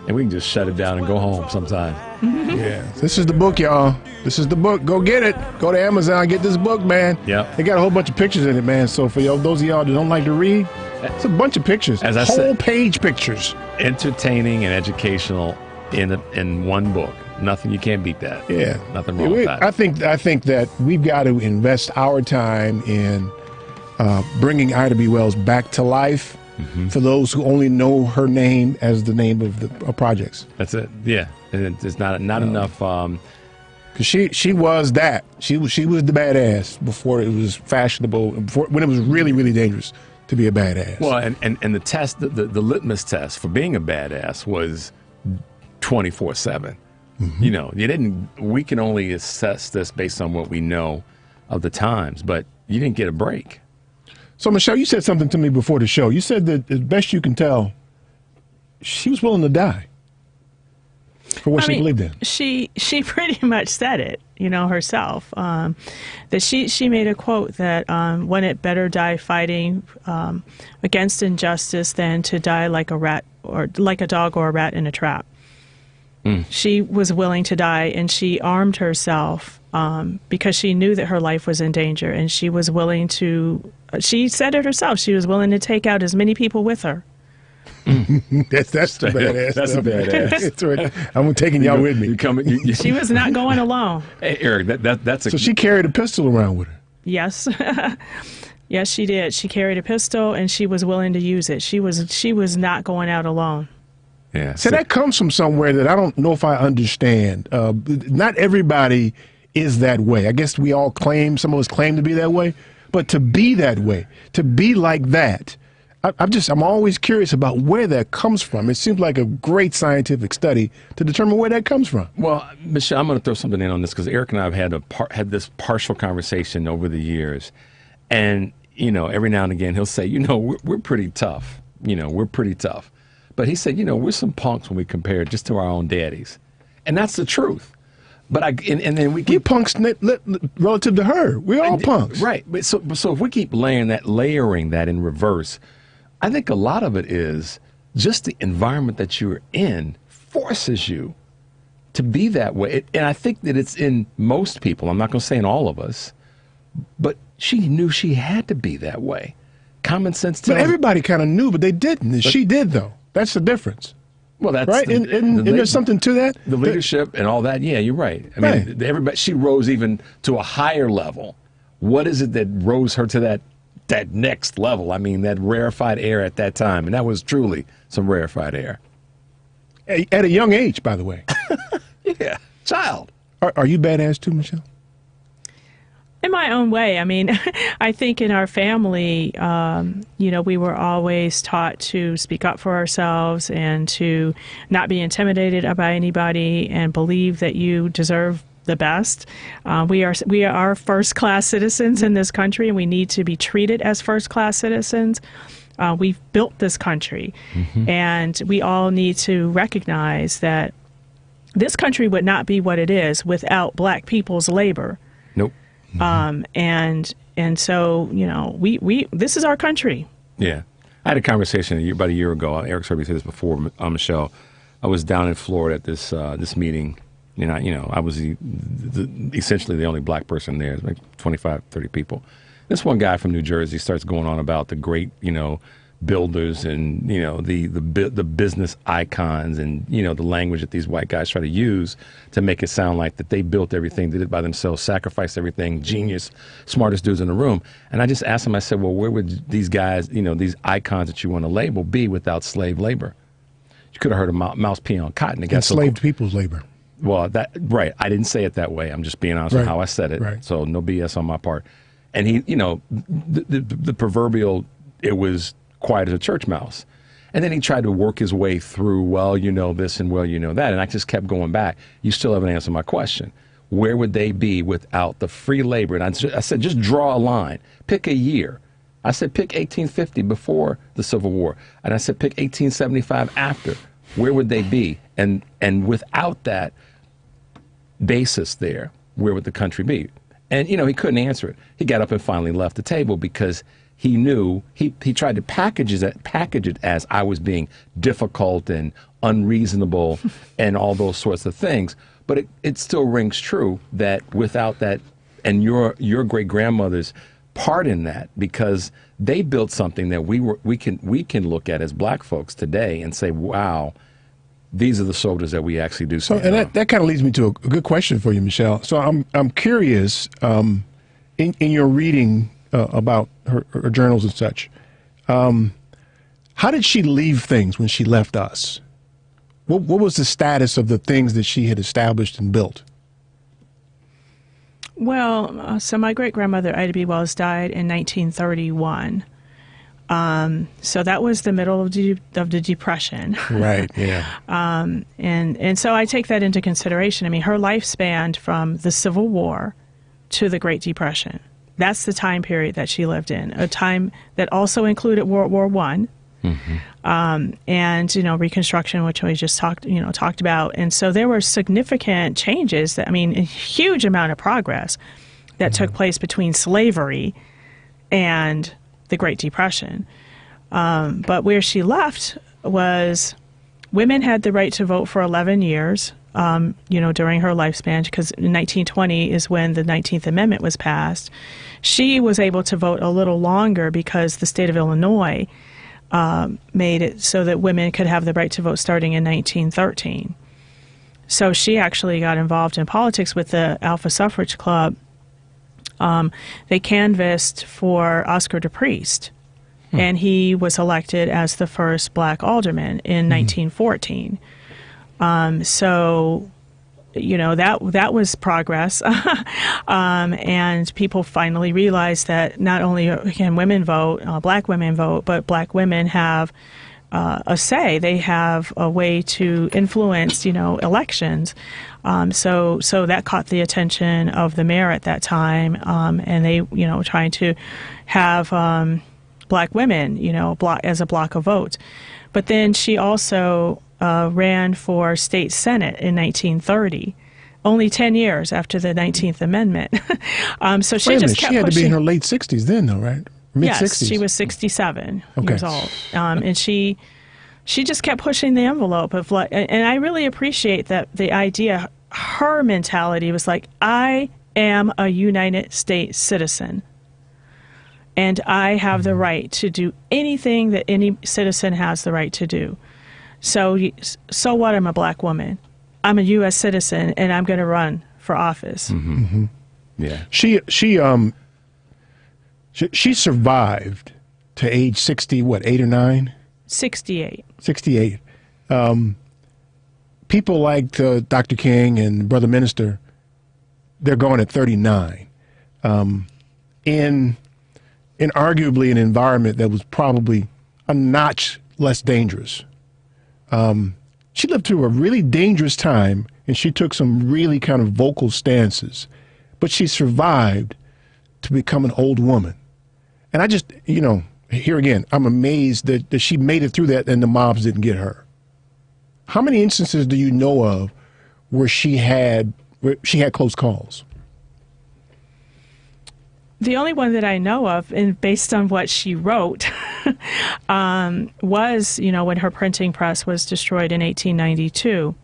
and we can just shut it down and go home sometime. Yeah, this is the book, y'all. This is the book. Go get it. Go to Amazon, get this book, man. Yep. They got a whole bunch of pictures in it, man. So for those of y'all that don't like to read, it's a bunch of pictures. As I whole said, page pictures. Entertaining and educational in one book. Nothing, you can't beat that. Yeah, nothing wrong with that. I think that we've got to invest our time in bringing Ida B. Wells back to life. Mm-hmm. For those who only know her name as the name of the projects. That's it. Yeah, and it's not enough. Because she was that. She was the badass before it was fashionable. When it was really, really dangerous to be a badass. Well, and the test, the litmus test for being a badass was 24/7. Mm-hmm. You know, we can only assess this based on what we know of the times, but you didn't get a break. So, Michelle, you said something to me before the show. You said that, as best you can tell, she was willing to die for what she believed in. She pretty much said it, herself. That she made a quote that when it better die fighting against injustice than to die like a rat or like a dog or a rat in a trap. She was willing to die, and she armed herself because she knew that her life was in danger, and she was willing to. She said it herself. She was willing to take out as many people with her. That's the badass. That's a badass. That's right. I'm taking y'all with me. She was not going alone. Hey, Eric, that's so she carried a pistol around with her. Yes. Yes, she did. She carried a pistol, and she was willing to use it. She was not going out alone. Yeah. So that comes from somewhere that I don't know if I understand. Not everybody is that way. I guess some of us claim to be that way, but to be that way, to be like that, I'm always curious about where that comes from. It seems like a great scientific study to determine where that comes from. Well, Michelle, I'm going to throw something in on this because Eric and I have had this partial conversation over the years, and every now and again he'll say, we're pretty tough. We're pretty tough. But he said, we're some punks when we compare just to our own daddies. And that's the truth. But and then we punks relative to her. We're all punks, right? But so if we keep layering that in reverse, I think a lot of it is just the environment that you're in forces you to be that way. And I think that it's in most people. I'm not going to say in all of us, but she knew she had to be that way. Common sense. But everybody kind of knew, but they didn't. She did, though. That's the difference. Well, that's right. And there's something to that. The leadership and all that. Yeah, you're right. I mean, everybody. She rose even to a higher level. What is it that rose her to that next level? I mean, that rarefied air at that time, and that was truly some rarefied air. At a young age, by the way. Yeah, child. Are you badass too, Michelle? In my own way. I mean, I think in our family, we were always taught to speak up for ourselves and to not be intimidated by anybody and believe that you deserve the best. We are first-class citizens in this country, and we need to be treated as first-class citizens. We've built this country, and we all need to recognize that this country would not be what it is without black people's labor. Nope. And so, we this is our country. Yeah. I had a conversation about a year ago. Eric Serby said this before, Michelle. I was down in Florida at this meeting. I was essentially the only black person there. Like 25, 30 people. This one guy from New Jersey starts going on about the great, builders and, the business icons and, the language that these white guys try to use to make it sound like that they built everything, did it by themselves, sacrificed everything, genius, smartest dudes in the room. And I just asked him, I said, well, where would these guys, these icons that you want to label be without slave labor? You could have heard a mouse pee on cotton. Enslaved people's labor. Well, right. I didn't say it that way. I'm just being honest with how I said it. Right. So no BS on my part. And he, the proverbial, it was quiet as a church mouse. And then he tried to work his way through, well, this and well, that. And I just kept going back. You still haven't answered my question. Where would they be without the free labor? And I said, just draw a line. Pick a year. I said, pick 1850 before the Civil War. And I said, pick 1875 after. Where would they be? And without that basis there, where would the country be? And, he couldn't answer it. He got up and finally left the table because he knew he tried to package it as I was being difficult and unreasonable and all those sorts of things. But it still rings true that without that and your great grandmother's part in that, because they built something that we can look at as black folks today and say, wow, these are the soldiers that we actually do. So, and that kind of leads me to a good question for you, Michelle. So I'm curious, in your reading about her journals and such, how did she leave things when she left us? What was the status of the things that she had established and built? Well, so my great-grandmother, Ida B. Wells, died in 1931. So that was the middle of the Depression. Right, yeah. And so I take that into consideration. I mean, her life spanned from the Civil War to the Great Depression. That's the time period that she lived in, a time that also included World War I. And Reconstruction, which we just talked about, and so there were significant changes. A huge amount of progress that took place between slavery and the Great Depression. But where she left was women had the right to vote for 11 years. During her lifespan, because in 1920 is when the 19th Amendment was passed. She was able to vote a little longer because the state of Illinois made it so that women could have the right to vote starting in 1913. So she actually got involved in politics with the Alpha Suffrage Club. They canvassed for Oscar DePriest, and he was elected as the first black alderman in 1914. So, that was progress. And people finally realized that not only can women vote, black women vote, but black women have a say. They have a way to influence, elections. So that caught the attention of the mayor at that time. And they, trying to have black women, as a block of votes. But then she also ran for state senate in 1930 only 10 years after the 19th Amendment. So she Wait a just minute, kept she had to be in pushing. her late 60s then, though, right? Mid-60s. Yes, she was 67 Okay. years old, and she just kept pushing the envelope of like. And I really appreciate that the idea. Her mentality was like, I am a United States citizen, and I have the right to do anything that any citizen has the right to do. So what? I'm a black woman. I'm a U.S. citizen, and I'm going to run for office. Mm-hmm. Yeah. She survived to age 60, what, 8 or 9? 68. 68. People like Dr. King and Brother Minister, they're going at 39. In arguably an environment that was probably a notch less dangerous. She lived through a really dangerous time, and she took some really kind of vocal stances, but she survived to become an old woman. And I just, here again, I'm amazed that she made it through that and the mobs didn't get her. How many instances do you know of where she had close calls? The only one that I know of, and based on what she wrote, was, when her printing press was destroyed in 1892.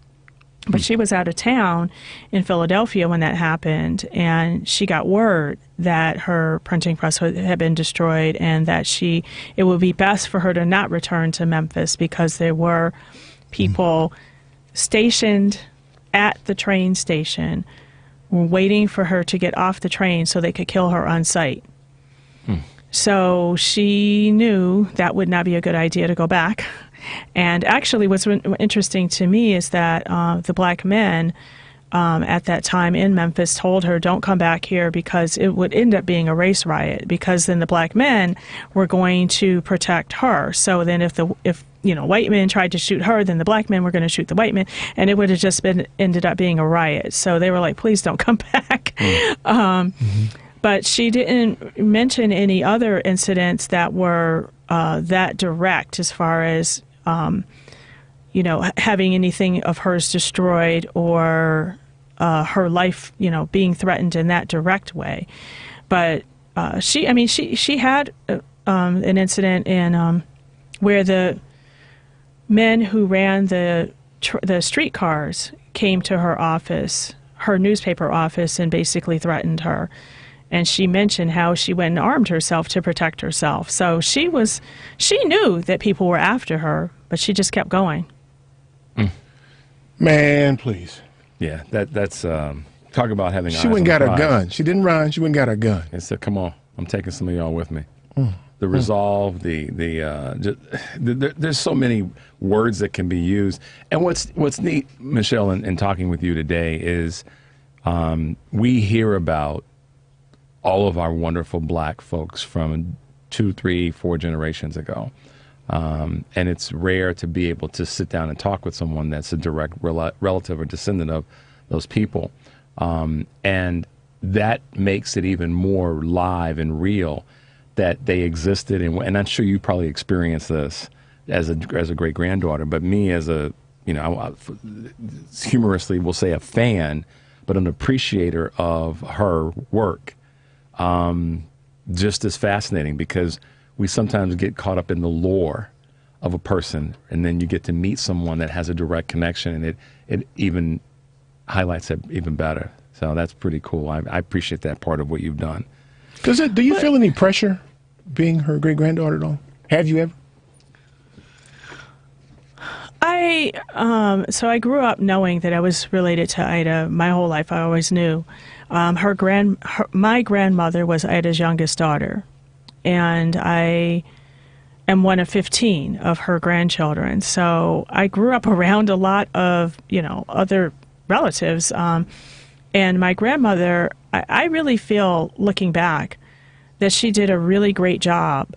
But she was out of town in Philadelphia when that happened, and she got word that her printing press had been destroyed and that it would be best for her to not return to Memphis because there were people stationed at the train station waiting for her to get off the train so they could kill her on sight. So she knew that would not be a good idea to go back. And actually what's interesting to me is that the black men at that time in Memphis told her, don't come back here because it would end up being a race riot, because then the black men were going to protect her. So then if white men tried to shoot her, then the black men were going to shoot the white men, and it would have just ended up being a riot. So they were like, please don't come back. But she didn't mention any her incidents that were that direct as far as, having anything of hers destroyed or her life, being threatened in that direct way. But she had an incident in where the men who ran the streetcars came to her office, her newspaper office, and basically threatened her. And she mentioned how she went and armed herself to protect herself. So she knew that people were after her, but she just kept going. Man, please. Yeah, that's talk about having. She went and got her gun. She didn't run. She went and got her gun. And said, "Come on, I'm taking some of y'all with me." The resolve, there's so many words that can be used. And what's neat, Michelle, in talking with you today is we hear about all of our wonderful black folks from 2, 3, 4 generations ago. And it's rare to be able to sit down and talk with someone that's a direct relative or descendant of those people. And that makes it even more live and real that they existed. And I'm sure you probably experienced this as a great-granddaughter. But me as a, humorously we'll say a fan, but an appreciator of her work, just as fascinating, because we sometimes get caught up in the lore of a person, and then you get to meet someone that has a direct connection, and it even highlights it even better. So that's pretty cool. I appreciate that part of what you've done. Do you feel any pressure being her great-granddaughter at all? Have you ever? So I grew up knowing that I was related to Ida my whole life. I always knew. My grandmother was Ida's youngest daughter, and I am one of 15 of her grandchildren. So I grew up around a lot of, other relatives. And my grandmother, I really feel, looking back, that she did a really great job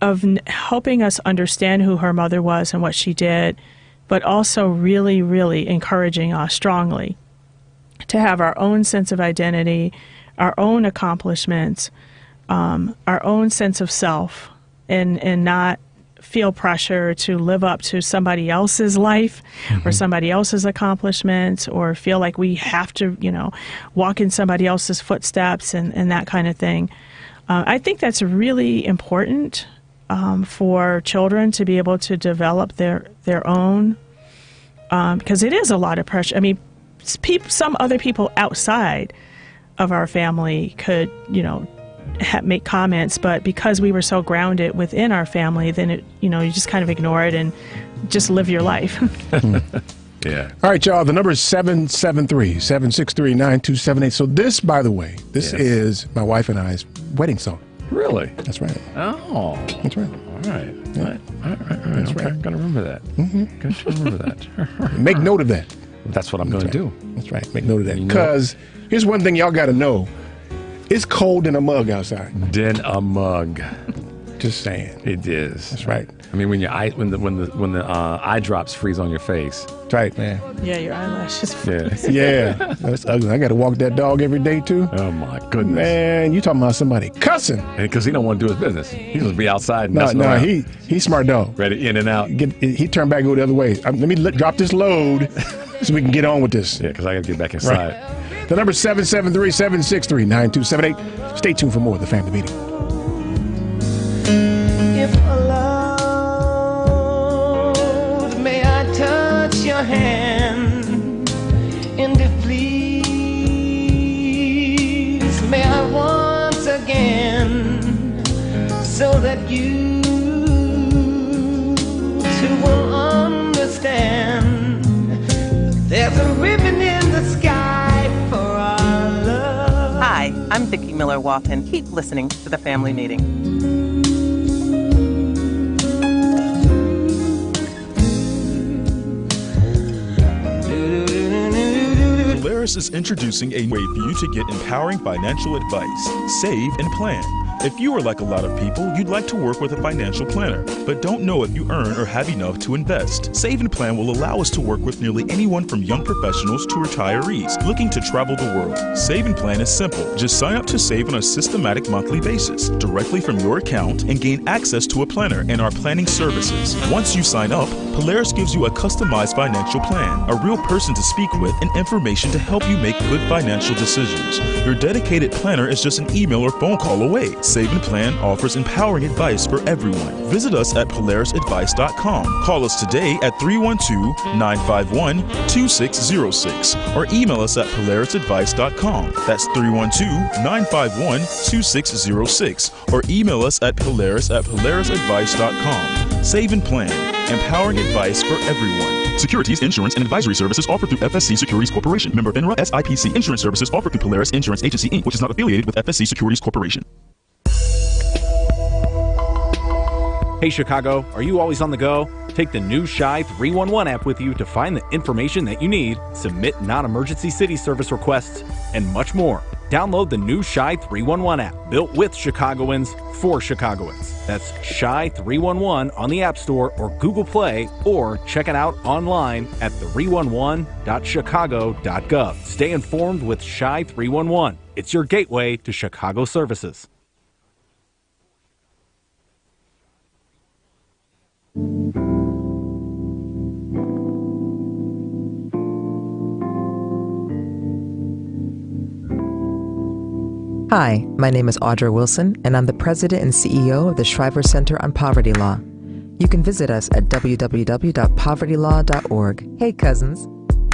of helping us understand who her mother was and what she did, but also really, really encouraging us strongly to have our own sense of identity, our own accomplishments, our own sense of self, and not feel pressure to live up to somebody else's life or somebody else's accomplishments, or feel like we have to, walk in somebody else's footsteps and that kind of thing. I think that's really important for children to be able to develop their own, because it is a lot of pressure. I mean, some other people outside of our family could, make comments, but because we were so grounded within our family, then it, you just kind of ignore it and just live your life. Yeah. All right, y'all. The number is 773-763-9278. So this, by the way, is my wife and I's wedding song. Really? That's right. Oh. That's right. All right. Yeah. All right. That's Okay. right. I'm going to remember that. Going to remember that. Make note of that. That's what I'm going to do. That's right. Make note of that. Because here's one thing y'all got to know. It's cold in a mug outside. In a mug. Just saying. It is. That's right. I mean, when the eye drops freeze on your face. That's right, man. Yeah, your eyelashes. Yeah. That's ugly. I got to walk that dog every day, too. Oh, my goodness. Man, you talking about somebody cussing. Because he don't want to do his business. He just be outside and messing No, around. he's smart dog. Ready in and out. He turned back and go the other way. Let me drop this load so we can get on with this. Yeah, because I got to get back inside. Right. The number is 773-763-9278. Stay tuned for more of the Family Meeting. If allowed, may I touch your hand? And if please, may I once again, so that you too will understand. There's a ribbon in the sky for our love. Hi, I'm Vicki Miller-Walton. Keep listening to the Family Meeting. Polaris is introducing a way for you to get empowering financial advice, save, and plan. If you are like a lot of people, you'd like to work with a financial planner, but don't know if you earn or have enough to invest. Save and Plan will allow us to work with nearly anyone from young professionals to retirees looking to travel the world. Save and Plan is simple. Just sign up to save on a systematic monthly basis directly from your account and gain access to a planner and our planning services. Once you sign up, Polaris gives you a customized financial plan, a real person to speak with, and information to help you make good financial decisions. Your dedicated planner is just an email or phone call away. Save and Plan offers empowering advice for everyone. Visit us at polarisadvice.com. Call us today at 312-951-2606 or email us at polarisadvice.com. That's 312-951-2606 or email us at polarisadvice.com. Save and Plan, empowering advice for everyone. Securities, insurance, and advisory services offered through FSC Securities Corporation. Member FINRA, SIPC. Insurance services offered through Polaris Insurance Agency, Inc., which is not affiliated with FSC Securities Corporation. Hey Chicago, are you always on the go? Take the new Shy 311 app with you to find the information that you need, submit non-emergency city service requests, and much more. Download the new Shy 311 app, built with Chicagoans for Chicagoans. That's Shy 311 on the App Store or Google Play, or check it out online at 311.chicago.gov. Stay informed with Shy 311. It's your gateway to Chicago services. Hi, my name is Audra Wilson, and I'm the president and CEO of the Shriver Center on Poverty Law. You can visit us at www.povertylaw.org. Hey, cousins.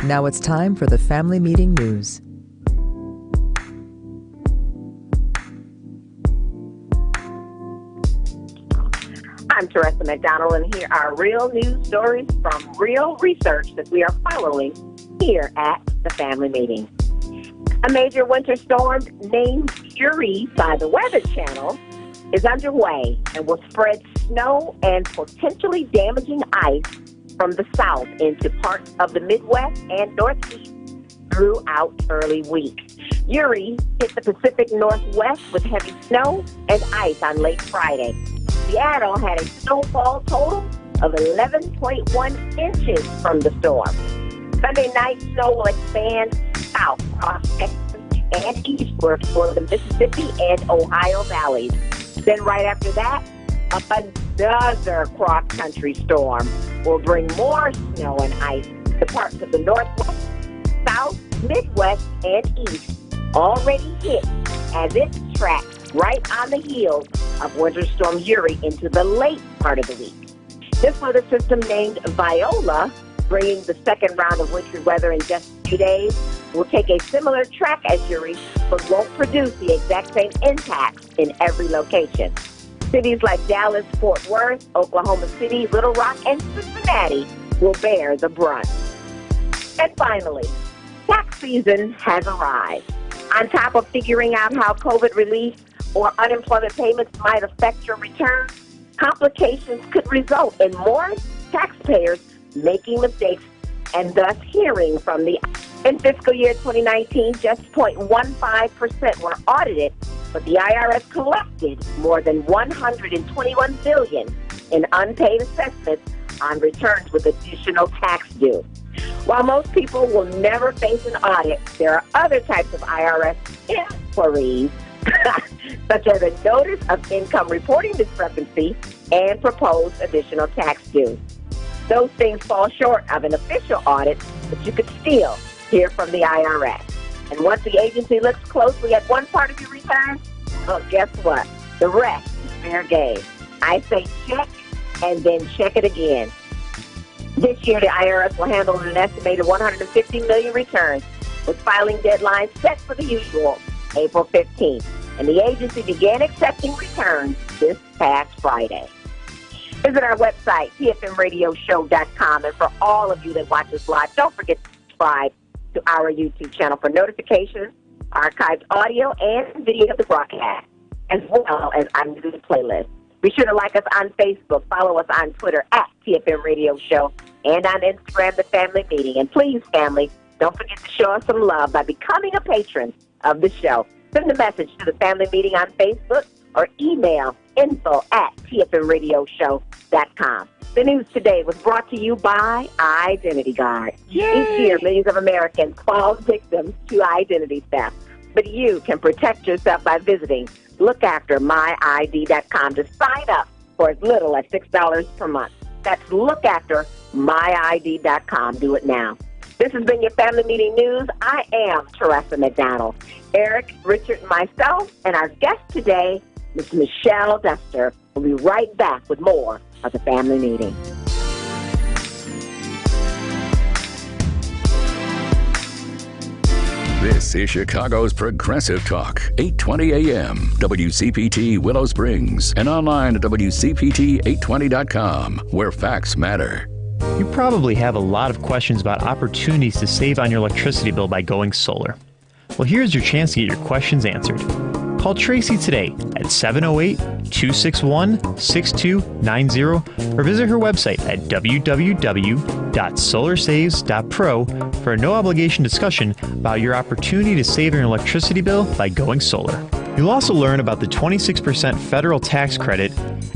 Now it's time for the Family Meeting News. I'm Teresa McDonald, and here are real news stories from real research that we are following here at the Family Meeting. A major winter storm named Uri by the Weather Channel is underway and will spread snow and potentially damaging ice from the south into parts of the Midwest and Northeast throughout early week. Uri hit the Pacific Northwest with heavy snow and ice on late Friday. Seattle had a snowfall total of 11.1 inches from the storm. Sunday night, snow will expand south across Texas and eastward for the Mississippi and Ohio valleys. Then right after that, a another cross-country storm will bring more snow and ice to parts of the Northwest, South, Midwest, and East, already hit as it tracks right on the heels of Winter Storm Uri into the late part of the week. This weather system, named Viola, bringing the second round of wintry weather in just a few days, will take a similar track as Uri, but won't produce the exact same impacts in every location. Cities like Dallas, Fort Worth, Oklahoma City, Little Rock, and Cincinnati will bear the brunt. And finally, tax season has arrived. On top of figuring out how COVID relief or unemployment payments might affect your return, complications could result in more taxpayers making mistakes and thus hearing from the In fiscal year 2019, just 0.15% were audited, but the IRS collected more than $121 billion in unpaid assessments on returns with additional tax due. While most people will never face an audit, there are other types of IRS inquiries, such as a notice of income reporting discrepancy and proposed additional tax due. Those things fall short of an official audit, but you could still hear from the IRS. And once the agency looks closely at one part of your return, well, guess what? The rest is fair game. I say check and then check it again. This year, the IRS will handle an estimated 150 million returns, with filing deadlines set for the usual April 15th. And the agency began accepting returns this past Friday. Visit our website, tfmradioshow.com. And for all of you that watch us live, don't forget to subscribe to our YouTube channel for notifications, archived audio, and video of the broadcast, as well as our new playlist. Be sure to like us on Facebook, follow us on Twitter at TFM Radio Show, and on Instagram, The Family Meeting. And please, family, don't forget to show us some love by becoming a patron of the show. Send a message to The Family Meeting on Facebook or email info@tfmradioshow.com. The news today was brought to you by Identity Guard. Yay! Each year, millions of Americans fall victims to identity theft. But you can protect yourself by visiting lookaftermyid.com to sign up for as little as $6 per month. That's lookaftermyid.com. Do it now. This has been your Family Meeting News. I am Teresa McDonald. Eric, Richard, and myself, and our guest today, Ms. Michelle Duster, will be right back with more of the Family Meeting. This is Chicago's Progressive Talk, 820 AM, WCPT Willow Springs, and online at WCPT820.com, where facts matter. You probably have a lot of questions about opportunities to save on your electricity bill by going solar. Well, here's your chance to get your questions answered. Call Tracy today at 708-261-6290 or visit her website at www.solarsaves.pro for a no-obligation discussion about your opportunity to save on your electricity bill by going solar. You'll also learn about the 26% federal tax credit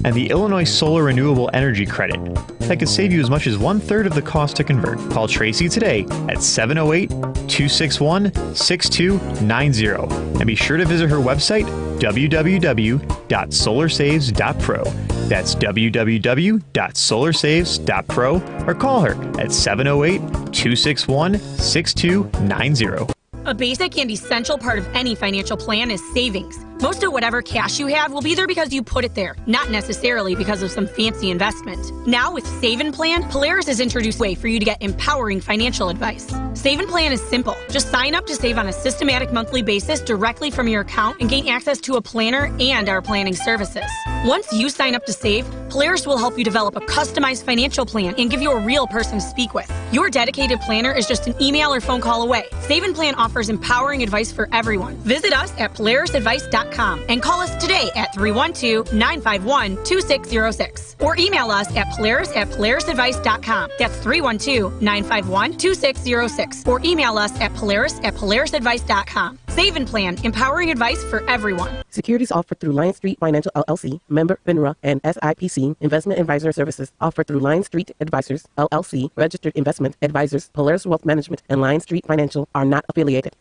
and the Illinois Solar Renewable Energy Credit that could save you as much as 1/3 of the cost to convert. Call Tracy today at 708-261-6290 and be sure to visit her website www.solarsaves.pro. That's www.solarsaves.pro or call her at 708-261-6290. A basic and essential part of any financial plan is savings. Most of whatever cash you have will be there because you put it there, not necessarily because of some fancy investment. Now with Save and Plan, Polaris has introduced a way for you to get empowering financial advice. Save and Plan is simple. Just sign up to save on a systematic monthly basis directly from your account and gain access to a planner and our planning services. Once you sign up to save, Polaris will help you develop a customized financial plan and give you a real person to speak with. Your dedicated planner is just an email or phone call away. Save and Plan offers empowering advice for everyone. Visit us at polarisadvice.com and call us today at 312-951-2606 or email us at polarisadvice.com. That's 312-951-2606 or email us at polarisadvice.com. Save and Plan, empowering advice for everyone. Securities offered through Lion Street Financial LLC, member FINRA, and SIPC Investment Advisor Services offered through Lion Street Advisors LLC, registered investment advisors. Polaris Wealth Management and Lion Street Financial are not affiliated.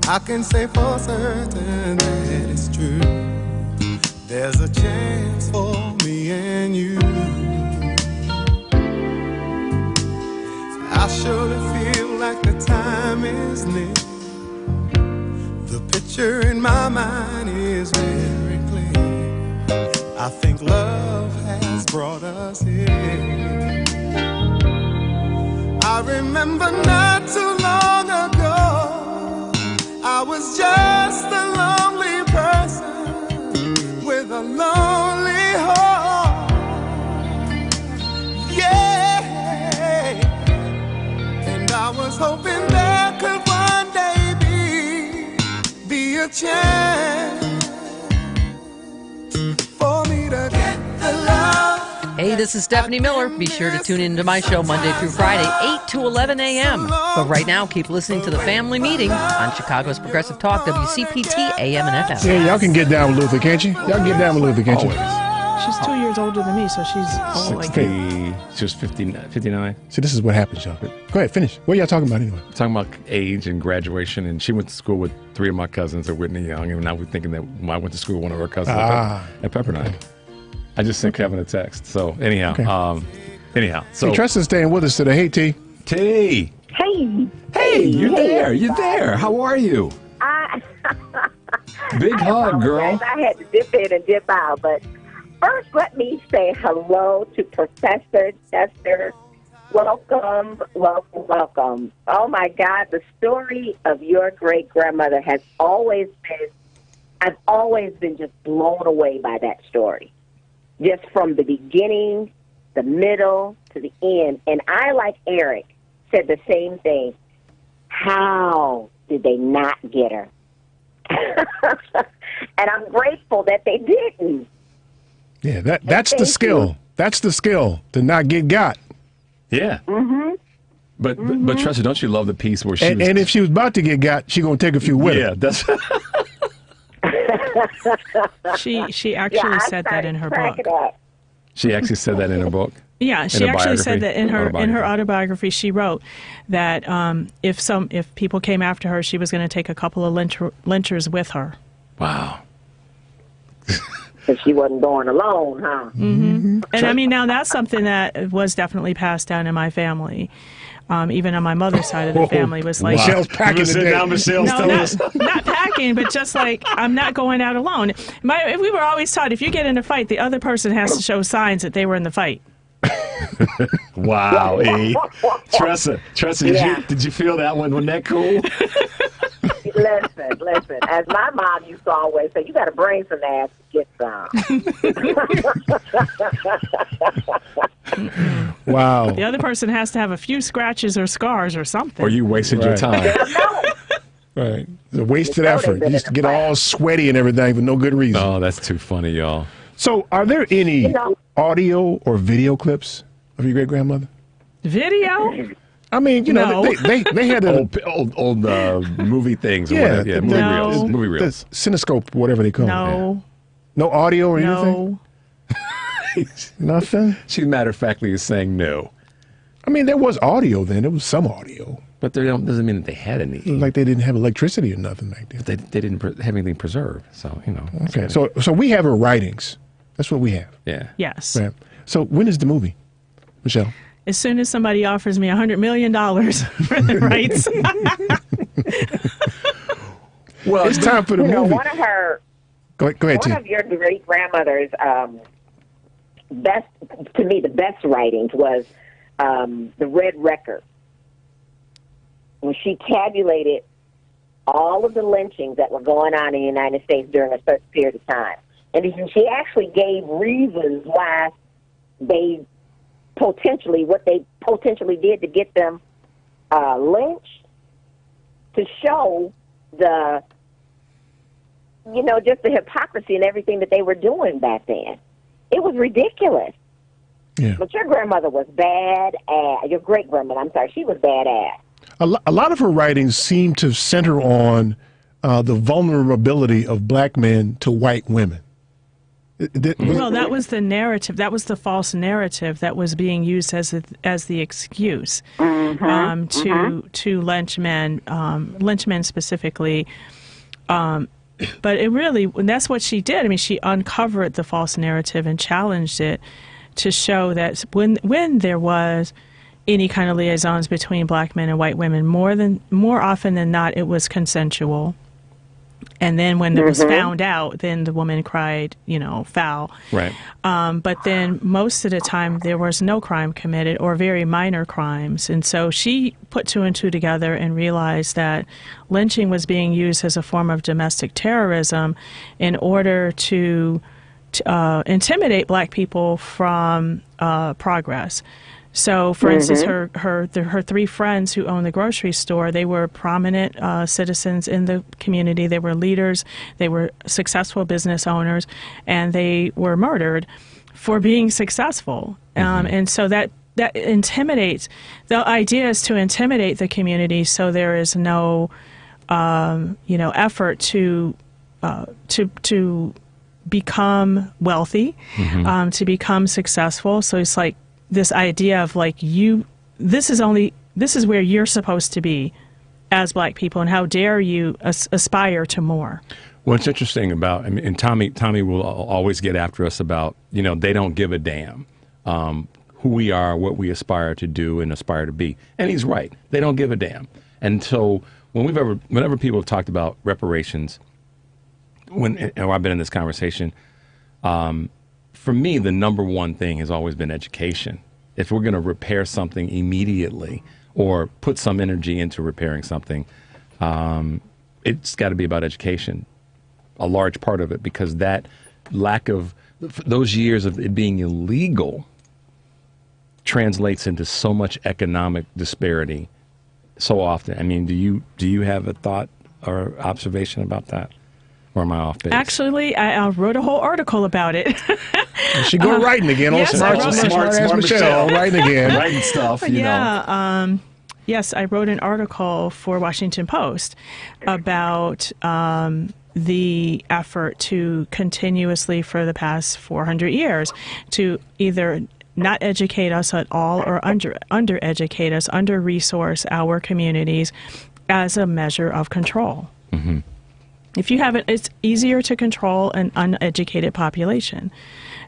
I can say for certain that it's true. There's a chance for me and you. I surely feel like the time is near. The picture in my mind is very clear. I think love has brought us here. I remember not too long ago, I was just a lonely person with a lonely heart. Yeah, and I was hoping there could one day be a chance for me to get the love. Hey, this is Stephanie Miller. Be sure to tune into my show Monday through Friday, 8 to 11 a.m. But right now, keep listening to The Family Meeting on Chicago's Progressive Talk, WCPT, AM and FM. Yeah, y'all can get down with Luther, can't you? Y'all can get down with Luther, can't you? She's 2 years older than me, so she's old like me. She's 59. See, this is what happens, y'all. Go ahead, finish. What are y'all talking about anyway? Talking about age and graduation, and she went to school with 3 of my cousins at Whitney Young, and now we're thinking that I went to school with one of her cousins at Pepperdine. I just sent Kevin a text. So anyhow, So hey, Tressa's staying with us today. Hey, T. T. Hey, you're there. You're there. How are you? Big hug, girl. I had to dip in and dip out, but first let me say hello to Professor Chester. Welcome. Oh my God, the story of your great-grandmother has always been, I've always been just blown away by that story. Just from the beginning, the middle, to the end. And I, like Eric, said the same thing. How did they not get her? And I'm grateful that they didn't. Yeah, that's the skill. That's the skill, to not get got. Yeah. Mm-hmm. But Tressa, don't you love the piece where she and if she was about to get got, she going to take a few with her. Yeah, that's... She actually said that in her book. She actually said that in her book? Yeah, she actually said that in her autobiography. She wrote that if people came after her, she was going to take a couple of lynchers with her. Wow. But she wasn't going alone, huh? Mm-hmm. And I mean, now that's something that was definitely passed down in my family. Even on my mother's side of the family was like... Michelle's packing today. Not packing, but just like, I'm not going out alone. We were always taught, if you get in a fight, the other person has to show signs that they were in the fight. Wow, E. Tressa, did you feel that one? Wasn't that cool? Listen. As my mom used to always say, you got to bring some ass to get some. Wow. The other person has to have a few scratches or scars or something. Or you wasted your time. Right. It's a wasted effort. You used to get all sweaty and everything for no good reason. Oh, that's too funny, y'all. So are there any audio or video clips of your great-grandmother? Video? I mean, they had old movie things. Yeah, movie reels. The Cinescope, whatever they call it. No audio or anything? Nothing? She matter-of-factly is saying no. I mean, there was audio then. There was some audio. But doesn't mean that they had any. Like they didn't have electricity or nothing back then. But they didn't have anything preserved. So, Okay, so we have her writings. That's what we have. Yeah. Yes. Right. So when is the movie, Michelle? As soon as somebody offers me $100 million for the rights. Well, it's time for the movie. One of her... Go ahead, One of your great-grandmother's the best writings was The Red Record. When she tabulated all of the lynchings that were going on in the United States during a certain period of time. And she actually gave reasons why what they potentially did to get them lynched, to show just the hypocrisy and everything that they were doing back then. It was ridiculous. Yeah. But your grandmother was badass. Your great-grandmother, I'm sorry, she was badass. A lot of her writings seem to center on the vulnerability of black men to white women. Well, that was the narrative. That was the false narrative that was being used as the excuse to lynch men specifically. But it really, and that's what she did. I mean, she uncovered the false narrative and challenged it to show that when there was any kind of liaisons between black men and white women, more often than not, it was consensual. And then when it was found out, then the woman cried, foul. Right. But then most of the time there was no crime committed or very minor crimes. And so she put two and two together and realized that lynching was being used as a form of domestic terrorism in order to intimidate black people from progress. So, for instance, her three friends who owned the grocery store, they were prominent citizens in the community. They were leaders. They were successful business owners, and they were murdered for being successful. And so that intimidates. The idea is to intimidate the community, so there is no, effort to become wealthy, to become successful. So it's like this idea of this is where you're supposed to be as black people, and how dare you aspire to more. What's interesting about, and Tommy will always get after us about, they don't give a damn who we are, what we aspire to do and aspire to be. And he's right. They don't give a damn. And so whenever people have talked about reparations, I've been in this conversation, for me, the number one thing has always been education. If we're going to repair something immediately or put some energy into repairing something, it's got to be about education, a large part of it, because that lack of those years of it being illegal translates into so much economic disparity so often. I mean, do you have a thought or observation about that? Or am I off base? Actually, I wrote a whole article about it. She go writing again. Yes, smart Michelle. Writing again. Writing stuff, know. Yes, I wrote an article for Washington Post about the effort to continuously, for the past 400 years, to either not educate us at all or under-educate us, under-resource our communities as a measure of control. Mm-hmm. If you haven't, it's easier to control an uneducated population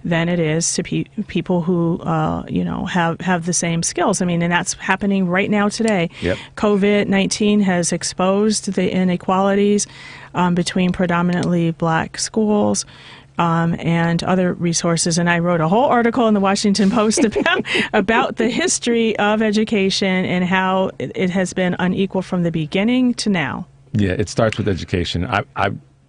than it is to people who, have the same skills. I mean, and that's happening right now today. Yep. COVID-19 has exposed the inequalities between predominantly black schools and other resources. And I wrote a whole article in the Washington Post about the history of education and how it has been unequal from the beginning to now. Yeah, it starts with education.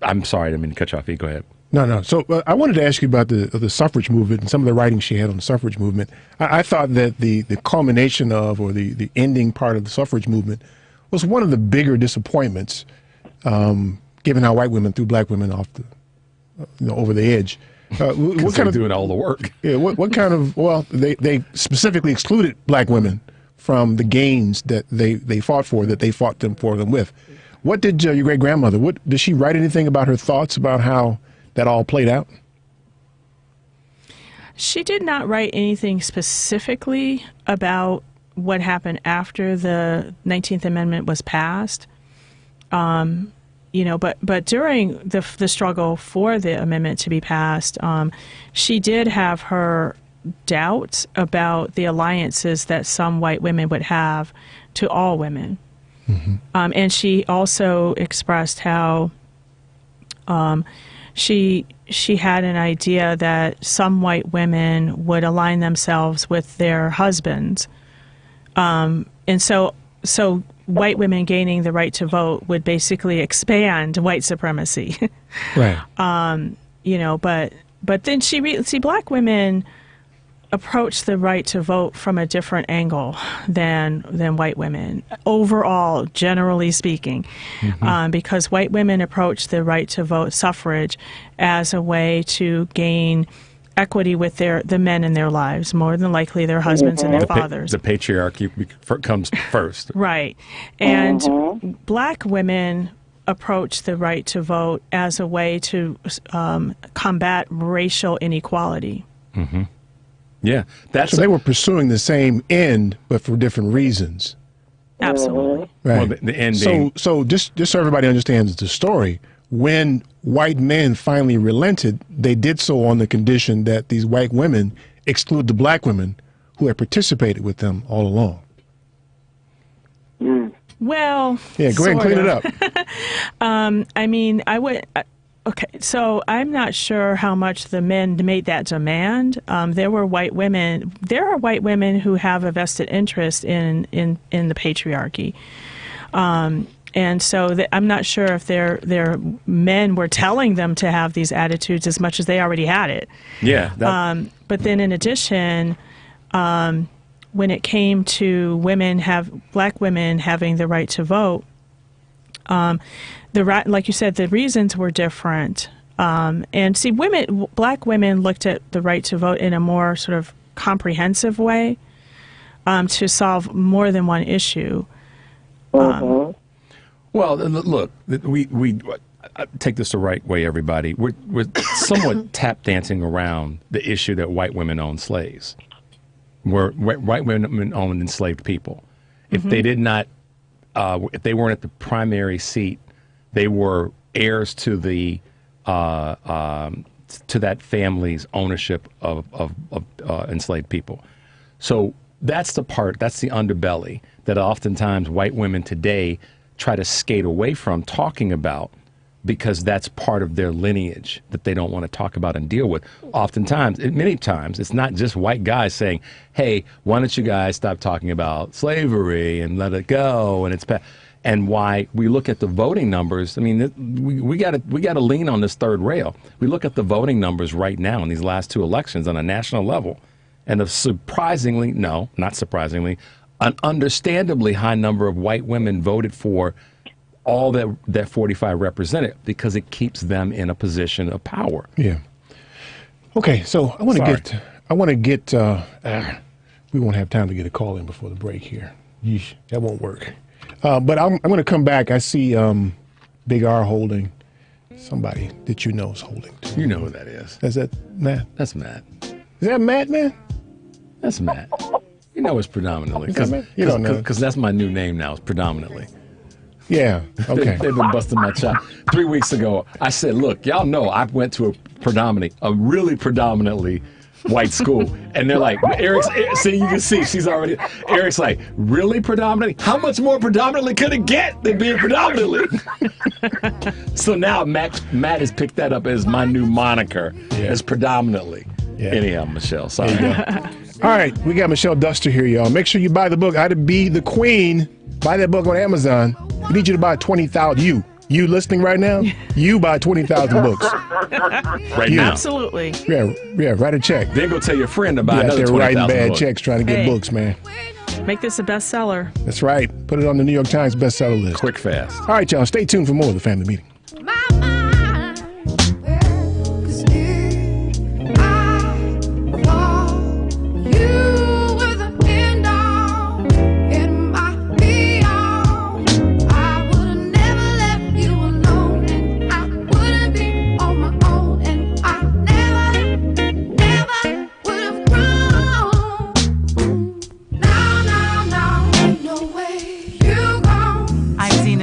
I'm sorry, I didn't mean to cut you off. Go ahead. No. So I wanted to ask you about the suffrage movement and some of the writing she had on the suffrage movement. I thought that the culmination of, or the ending part of the suffrage movement was one of the bigger disappointments, given how white women threw black women off over the edge. What kind of doing all the work? Yeah. What kind of? Well, they specifically excluded black women from the gains that they fought for, that they fought for them with. What did your great-grandmother, did she write anything about her thoughts about how that all played out? She did not write anything specifically about what happened after the 19th Amendment was passed. But during the struggle for the amendment to be passed, she did have her doubts about the alliances that some white women would have to all women. Mm-hmm. And she also expressed how she had an idea that some white women would align themselves with their husbands. And so white women gaining the right to vote would basically expand white supremacy. Right. But then see, black women approach the right to vote from a different angle than white women, overall, generally speaking, because white women approach the right to vote, suffrage, as a way to gain equity with the men in their lives, more than likely their husbands and their fathers. The patriarchy comes first. Right. And black women approach the right to vote as a way to combat racial inequality. Mm-hmm. Yeah, so they were pursuing the same end, but for different reasons. Absolutely. Right. Well, the end being, so just so everybody understands the story, when white men finally relented, they did so on the condition that these white women exclude the black women who had participated with them all along. Well, yeah, go ahead and clean it up. I mean, I would. Okay, so I'm not sure how much the men made that demand. There are white women who have a vested interest in the patriarchy. And so I'm not sure if their men were telling them to have these attitudes as much as they already had it. Yeah. But then in addition, when it came to black women having the right to vote, like you said, the reasons were different. And see, black women looked at the right to vote in a more sort of comprehensive way to solve more than one issue. Well, look, we take this the right way, everybody. We're somewhat tap dancing around the issue that white women owned slaves. White women owned enslaved people. If they did not, if they weren't at the primary seat, they were heirs to the to that family's ownership of enslaved people. So that's the underbelly that oftentimes white women today try to skate away from talking about, because that's part of their lineage that they don't want to talk about and deal with. Many times, it's not just white guys saying, hey, why don't you guys stop talking about slavery and let it go, and why we look at the voting numbers. I mean, we got to lean on this third rail. We look at the voting numbers right now in these last two elections on a national level, and an understandably high number of white women voted for all that 45 represented, because it keeps them in a position of power. Yeah. Okay, so I want to get. We won't have time to get a call in before the break here. Yeesh, that won't work. But I'm going to come back. I see Big R holding somebody that you know is holding. You know who that is? Is that Matt? That's Matt. Is that Matt, man? That's Matt. You know it's predominantly. You don't know. Because that's my new name now, it's predominantly. Yeah, okay. They've been busting my chops. 3 weeks ago, I said, look, y'all know I went to a really predominantly white school. And they're like, see, you can see, Eric's like, really predominantly? How much more predominantly could it get than being predominantly? So now Matt has picked that up as my new moniker, as predominantly. Yeah. Anyhow, Michelle, sorry. All right, we got Michelle Duster here, y'all. Make sure you buy the book, How to Be the Queen. Buy that book on Amazon. We need you to buy 20,000. You listening right now? You buy 20,000 books. Right now. Absolutely. Yeah, write a check. Then go tell your friend to buy another 20,000 books. They're writing bad checks trying to get books, man. Make this a bestseller. That's right. Put it on the New York Times bestseller list. Quick, fast. All right, y'all. Stay tuned for more of the Family Meeting.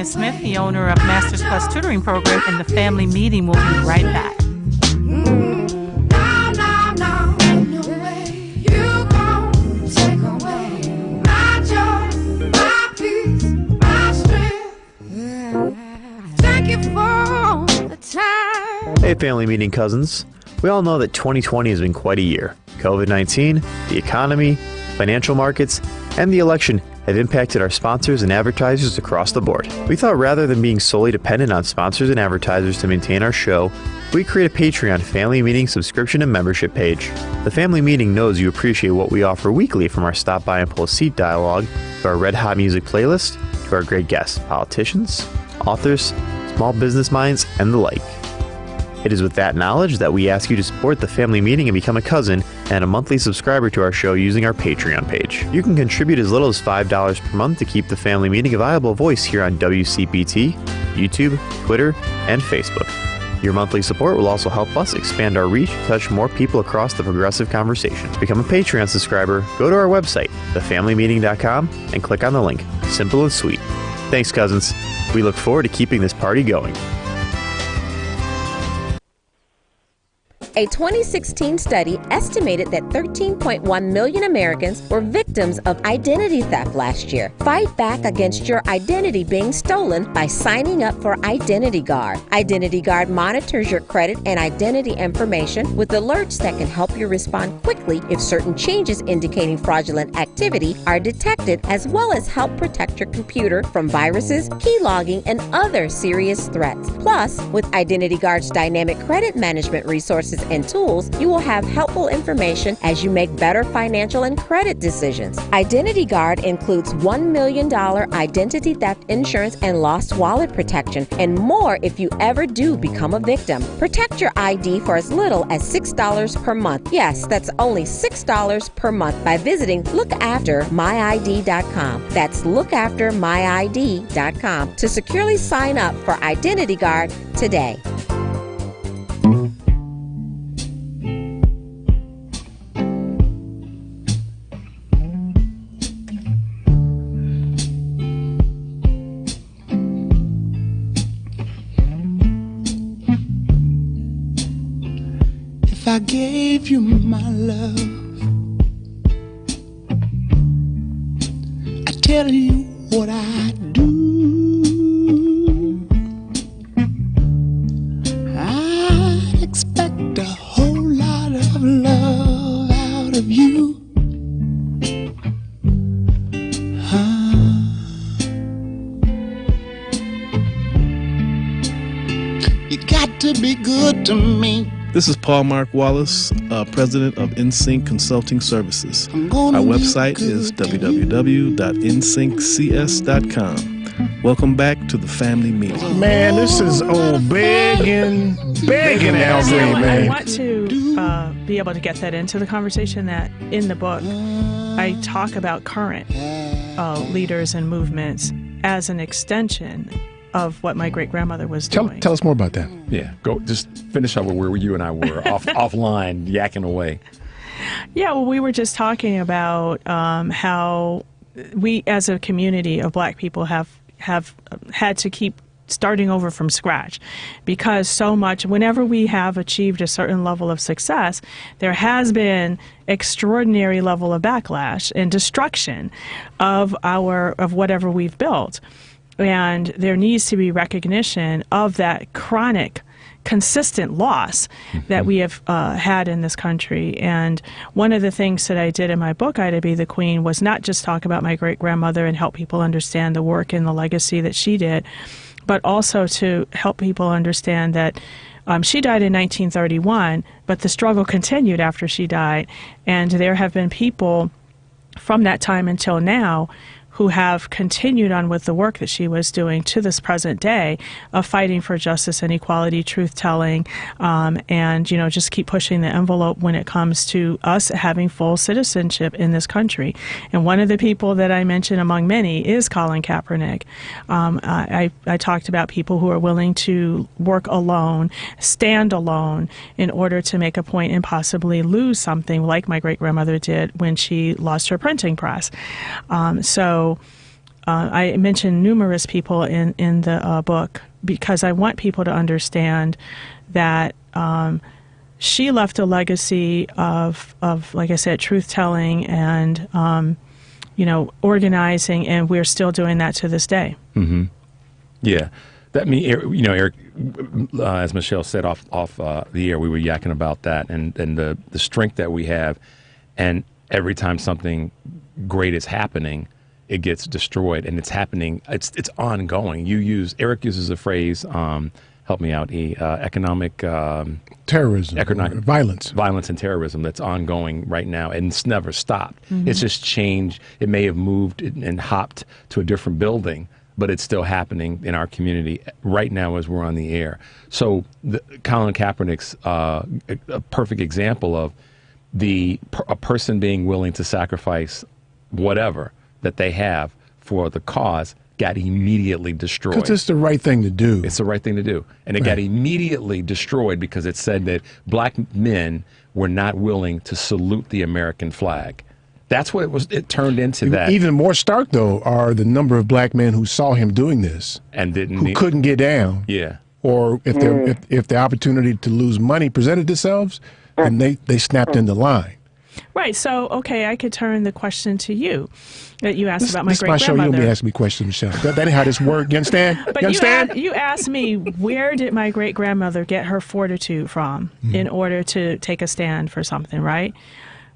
Smith, the owner of Masters Plus Tutoring Program, and the Family Meeting will be right back. Hey, Family Meeting cousins. We all know that 2020 has been quite a year. COVID-19, the economy, financial markets, and the election have impacted our sponsors and advertisers across the board. We thought rather than being solely dependent on sponsors and advertisers to maintain our show, we create a Patreon Family Meeting subscription and membership page. The Family Meeting knows you appreciate what we offer weekly, from our Stop By and Pull a Seat dialogue, to our Red Hot music playlist, to our great guests, politicians, authors, small business minds, and the like. It is with that knowledge that we ask you to support the Family Meeting and become a cousin and a monthly subscriber to our show using our Patreon page. You can contribute as little as $5 per month to keep the Family Meeting a viable voice here on WCPT. YouTube, Twitter, and Facebook. Your monthly support will also help us expand our reach to touch more people across the progressive conversation. To become a Patreon subscriber, go to our website, thefamilymeeting.com, and click on the link. Simple and sweet. Thanks, cousins. We look forward to keeping this party going. A 2016 study estimated that 13.1 million Americans were victims of identity theft last year. Fight back against your identity being stolen by signing up for Identity Guard. Identity Guard monitors your credit and identity information with alerts that can help you respond quickly if certain changes indicating fraudulent activity are detected, as well as help protect your computer from viruses, keylogging, and other serious threats. Plus, with Identity Guard's dynamic credit management resources and tools, you will have helpful information as you make better financial and credit decisions. Identity Guard includes $1 million identity theft insurance and lost wallet protection, and more if you ever do become a victim. Protect your ID for as little as $6 per month. Yes, that's only $6 per month by visiting lookaftermyid.com. That's lookaftermyid.com to securely sign up for Identity Guard today. If I gave you my love, I tell you what I do. I expect a whole lot of love out of you. You got to be good to me. This is Paul Mark Wallace, president of InSync Consulting Services. Our website is www.insyncs.com. Welcome back to the family meeting. Man, this is old begging Al Green, man. I want to be able to get that into the conversation that in the book I talk about current leaders and movements as an extension of what my great-grandmother was doing. Tell us more about that. Yeah, go just finish up with where you and I were offline yakking away. Yeah, well, we were just talking about how we as a community of Black people have had to keep starting over from scratch, because so much, whenever we have achieved a certain level of success, there has been extraordinary level of backlash and destruction of whatever we've built. And there needs to be recognition of that chronic, consistent loss that we have had in this country. And one of the things that I did in my book, Ida B. the Queen, was not just talk about my great-grandmother and help people understand the work and the legacy that she did, but also to help people understand that she died in 1931, but the struggle continued after she died. And there have been people from that time until now who have continued on with the work that she was doing to this present day of fighting for justice and equality, truth-telling, and, just keep pushing the envelope when it comes to us having full citizenship in this country. And one of the people that I mentioned among many is Colin Kaepernick. I talked about people who are willing to work alone, stand alone, in order to make a point and possibly lose something like my great-grandmother did when she lost her printing press. I mentioned numerous people in the book because I want people to understand that she left a legacy of, like I said, truth-telling and, organizing, and we're still doing that to this day. Mm-hmm. Yeah. That Eric, as Michelle said off the air, we were yakking about that and the strength that we have, and every time something great is happening, it gets destroyed, and it's happening. It's ongoing. Eric uses the phrase, help me out, economic terrorism, violence and terrorism that's ongoing right now, and it's never stopped. Mm-hmm. It's just changed. It may have moved and hopped to a different building, but it's still happening in our community right now as we're on the air. So Colin Kaepernick's a perfect example of a person being willing to sacrifice whatever that they have for the cause, got immediately destroyed. Because it's the right thing to do. It's the right thing to do. And it got immediately destroyed because it said that black men were not willing to salute the American flag. That's what it was. It turned into that. Even more stark, though, are the number of black men who saw him doing this and who couldn't get down. Yeah. Or if the opportunity to lose money presented themselves, and they snapped into line. Right. So, okay, I could turn the question to you that you asked about my great-grandmother. This is my show. You don't be asking me questions, Michelle. That ain't how this works. You understand? But you understand? You asked me, where did my great-grandmother get her fortitude from in order to take a stand for something, right?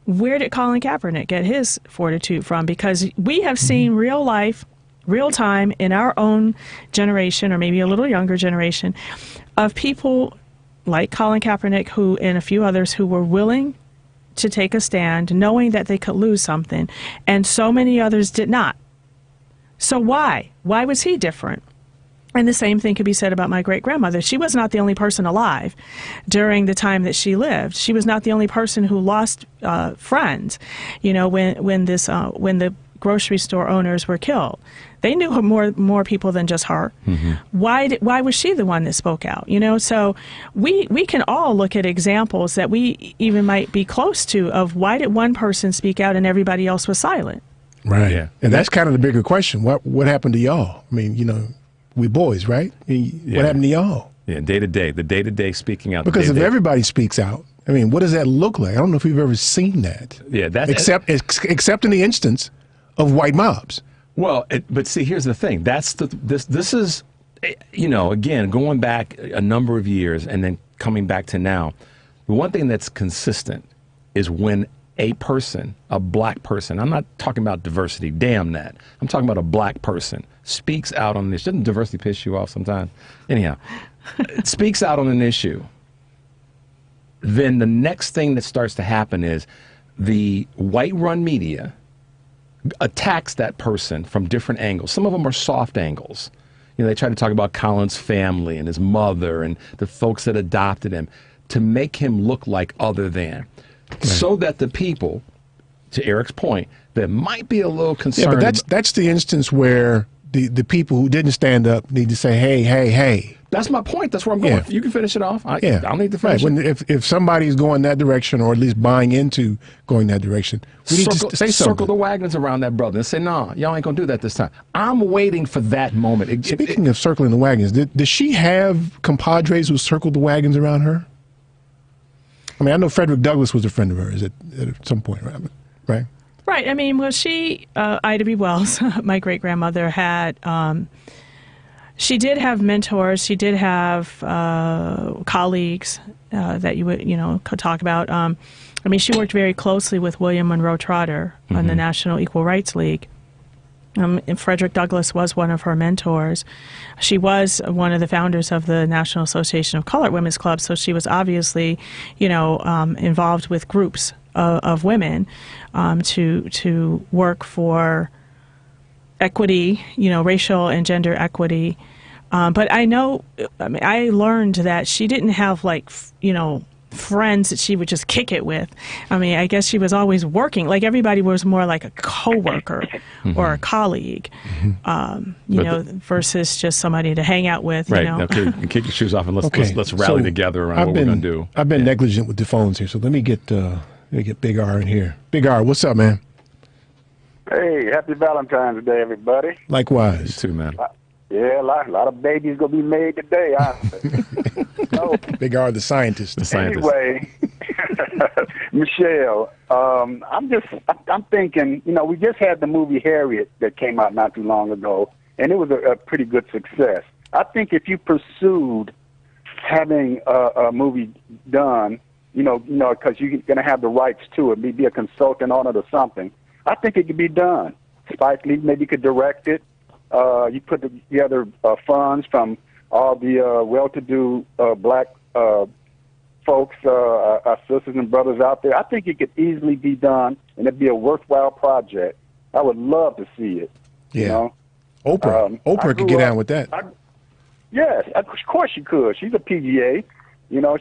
Where did Colin Kaepernick get his fortitude from? Because we have seen real life, real time in our own generation, or maybe a little younger generation, of people like Colin Kaepernick who and a few others who were willing to take a stand knowing that they could lose something, and so many others did not. So why? Why was he different? And the same thing could be said about my great-grandmother. She was not the only person alive during the time that she lived. She was not the only person who lost friends, you know, when the grocery store owners were killed. They knew more people than just her. Mm-hmm. Why was she the one that spoke out? You know, so we can all look at examples that we even might be close to of why did one person speak out and everybody else was silent? Right. Yeah. And that's kind of the bigger question. What happened to y'all? I mean, you know, we boys, right? What happened to y'all? Yeah, day to day, the day-to-day speaking out. Because if everybody speaks out, I mean, what does that look like? I don't know if we've ever seen that. Yeah, that's except in the instance of white mobs. Well, but see, here's the thing. This is, you know, again, going back a number of years and then coming back to now, the one thing that's consistent is when a person, a black person, I'm not talking about diversity, damn that. I'm talking about a black person speaks out on this. Doesn't diversity piss you off sometimes? Anyhow, speaks out on an issue. Then the next thing that starts to happen is the white-run media attacks that person from different angles. Some of them are soft angles. You know, they try to talk about Colin's family and his mother and the folks that adopted him to make him look like other than. Right. So that the people, to Eric's point, that might be a little concerned. Yeah, but that's the instance where the people who didn't stand up need to say, hey. That's my point. That's where I'm going. Yeah. You can finish it off. I'll need to finish it. If somebody's going that direction, or at least buying into going that direction, we need to say something. Circle the wagons around that brother and say, nah, y'all ain't going to do that this time. I'm waiting for that moment. Speaking of circling the wagons, does she have compadres who circled the wagons around her? I mean, I know Frederick Douglass was a friend of hers at some point, right? Right. I mean, well, she, Ida B. Wells, my great-grandmother, had... she did have mentors. She did have colleagues that you could talk about. I mean, she worked very closely with William Monroe Trotter on the National Equal Rights League. And Frederick Douglass was one of her mentors. She was one of the founders of the National Association of Colored Women's Clubs, so she was obviously, involved with groups of women to work for equity, racial and gender equity. But I learned that she didn't have friends that she would just kick it with. I mean, I guess she was always working. Like everybody was more like a coworker or a colleague, versus just somebody to hang out with. Right. Now, kick your shoes off and let's rally together around what we're going to do. I've been negligent with the phones here, so let me get Big R in here. Big R, what's up, man? Hey, happy Valentine's Day, everybody. Likewise. You too, man. Yeah, a lot of babies going to be made today, honestly. Big R, the scientist. Anyway, Michelle, I'm thinking, we just had the movie Harriet that came out not too long ago, and it was a pretty good success. I think if you pursued having a movie done, because you're going to have the rights to it, be a consultant on it or something, I think it could be done. Spike Lee maybe could direct it. You put together funds from all the well-to-do black folks, our sisters and brothers out there. I think it could easily be done, and it'd be a worthwhile project. I would love to see it. Yeah. Oprah could get down with that. Yes, of course she could. She's a PGA.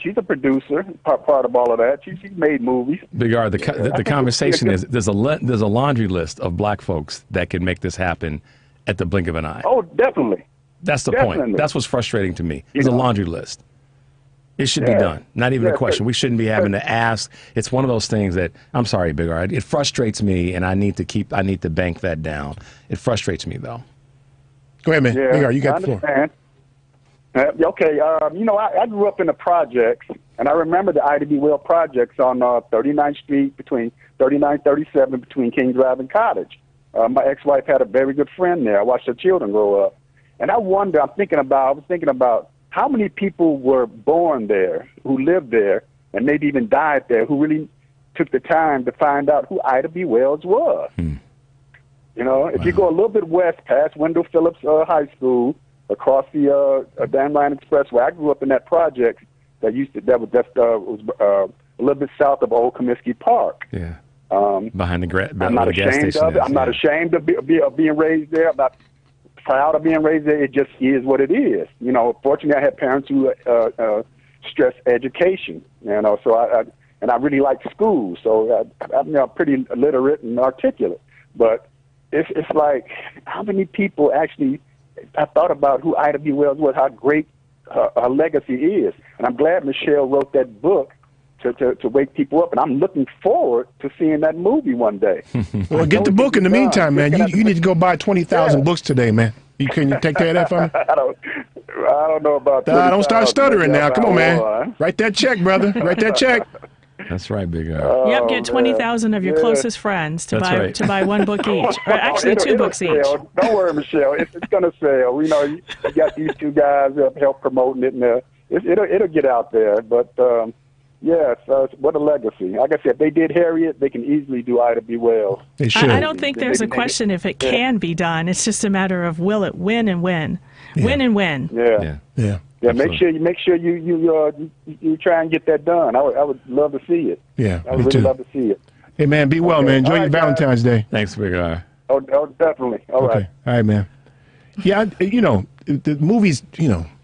She's a producer, part of all of that. She's made movies. Big R, the conversation is there's a laundry list of black folks that can make this happen at the blink of an eye. Oh, definitely. That's the Definitely. point. That's what's frustrating to me. It's a laundry list. It should be done. Not even a question. We shouldn't be having to ask. It's one of those things that, I'm sorry, Big R, it frustrates me, and I need to bank that down. It frustrates me, though. Go ahead, man. Yeah, Big R, you got the floor. Okay, I grew up in the projects, and I remember the Ida B. Wells projects on 39th Street between 39th, 37, between Kings Drive and Cottage. My ex-wife had a very good friend there. I watched her children grow up. And I wonder, I was thinking about how many people were born there, who lived there, and maybe even died there, who really took the time to find out who Ida B. Wells was. You know, if you go a little bit west past Wendell Phillips High School, across the Dan Ryan Expressway, I grew up in that project that was a little bit south of Old Comiskey Park. Yeah. Behind the I'm not ashamed of it. I'm not ashamed of being raised there. I'm not proud of being raised there. It just is what it is. You know, fortunately, I had parents who stress education. You know, so I really like school. So I'm pretty literate and articulate. But it's like, how many people actually? I thought about who Ida B. Wells was, how great her legacy is, and I'm glad Michelle wrote that book to wake people up, and I'm looking forward to seeing that movie one day. Well, get the book in the meantime, man. You need to go buy 20,000 books today, man. Can you take care of that for me? I don't know about that. Don't start stuttering now. Come on, man. Write that check, brother. Write that check. That's right, Big R. Yep, get 20,000 of your closest friends to buy one book each, or actually two books each. Don't worry, Michelle. It's going to sell. You know, you got these two guys help promoting it, and it'll get out there. But yes, what a legacy. Like I said, if they did Harriet, they can easily do Ida B. Wells. They should. I don't think there's a question if it can be done. It's just a matter of will it win and win, win and win. Yeah. Yeah, make sure you try and get that done. I would love to see it. Yeah, I would really love to see it. Hey, man, be well, man. Enjoy your Valentine's Day. Thanks, Big R. Oh, definitely. All right. All right, man. Yeah, the movies,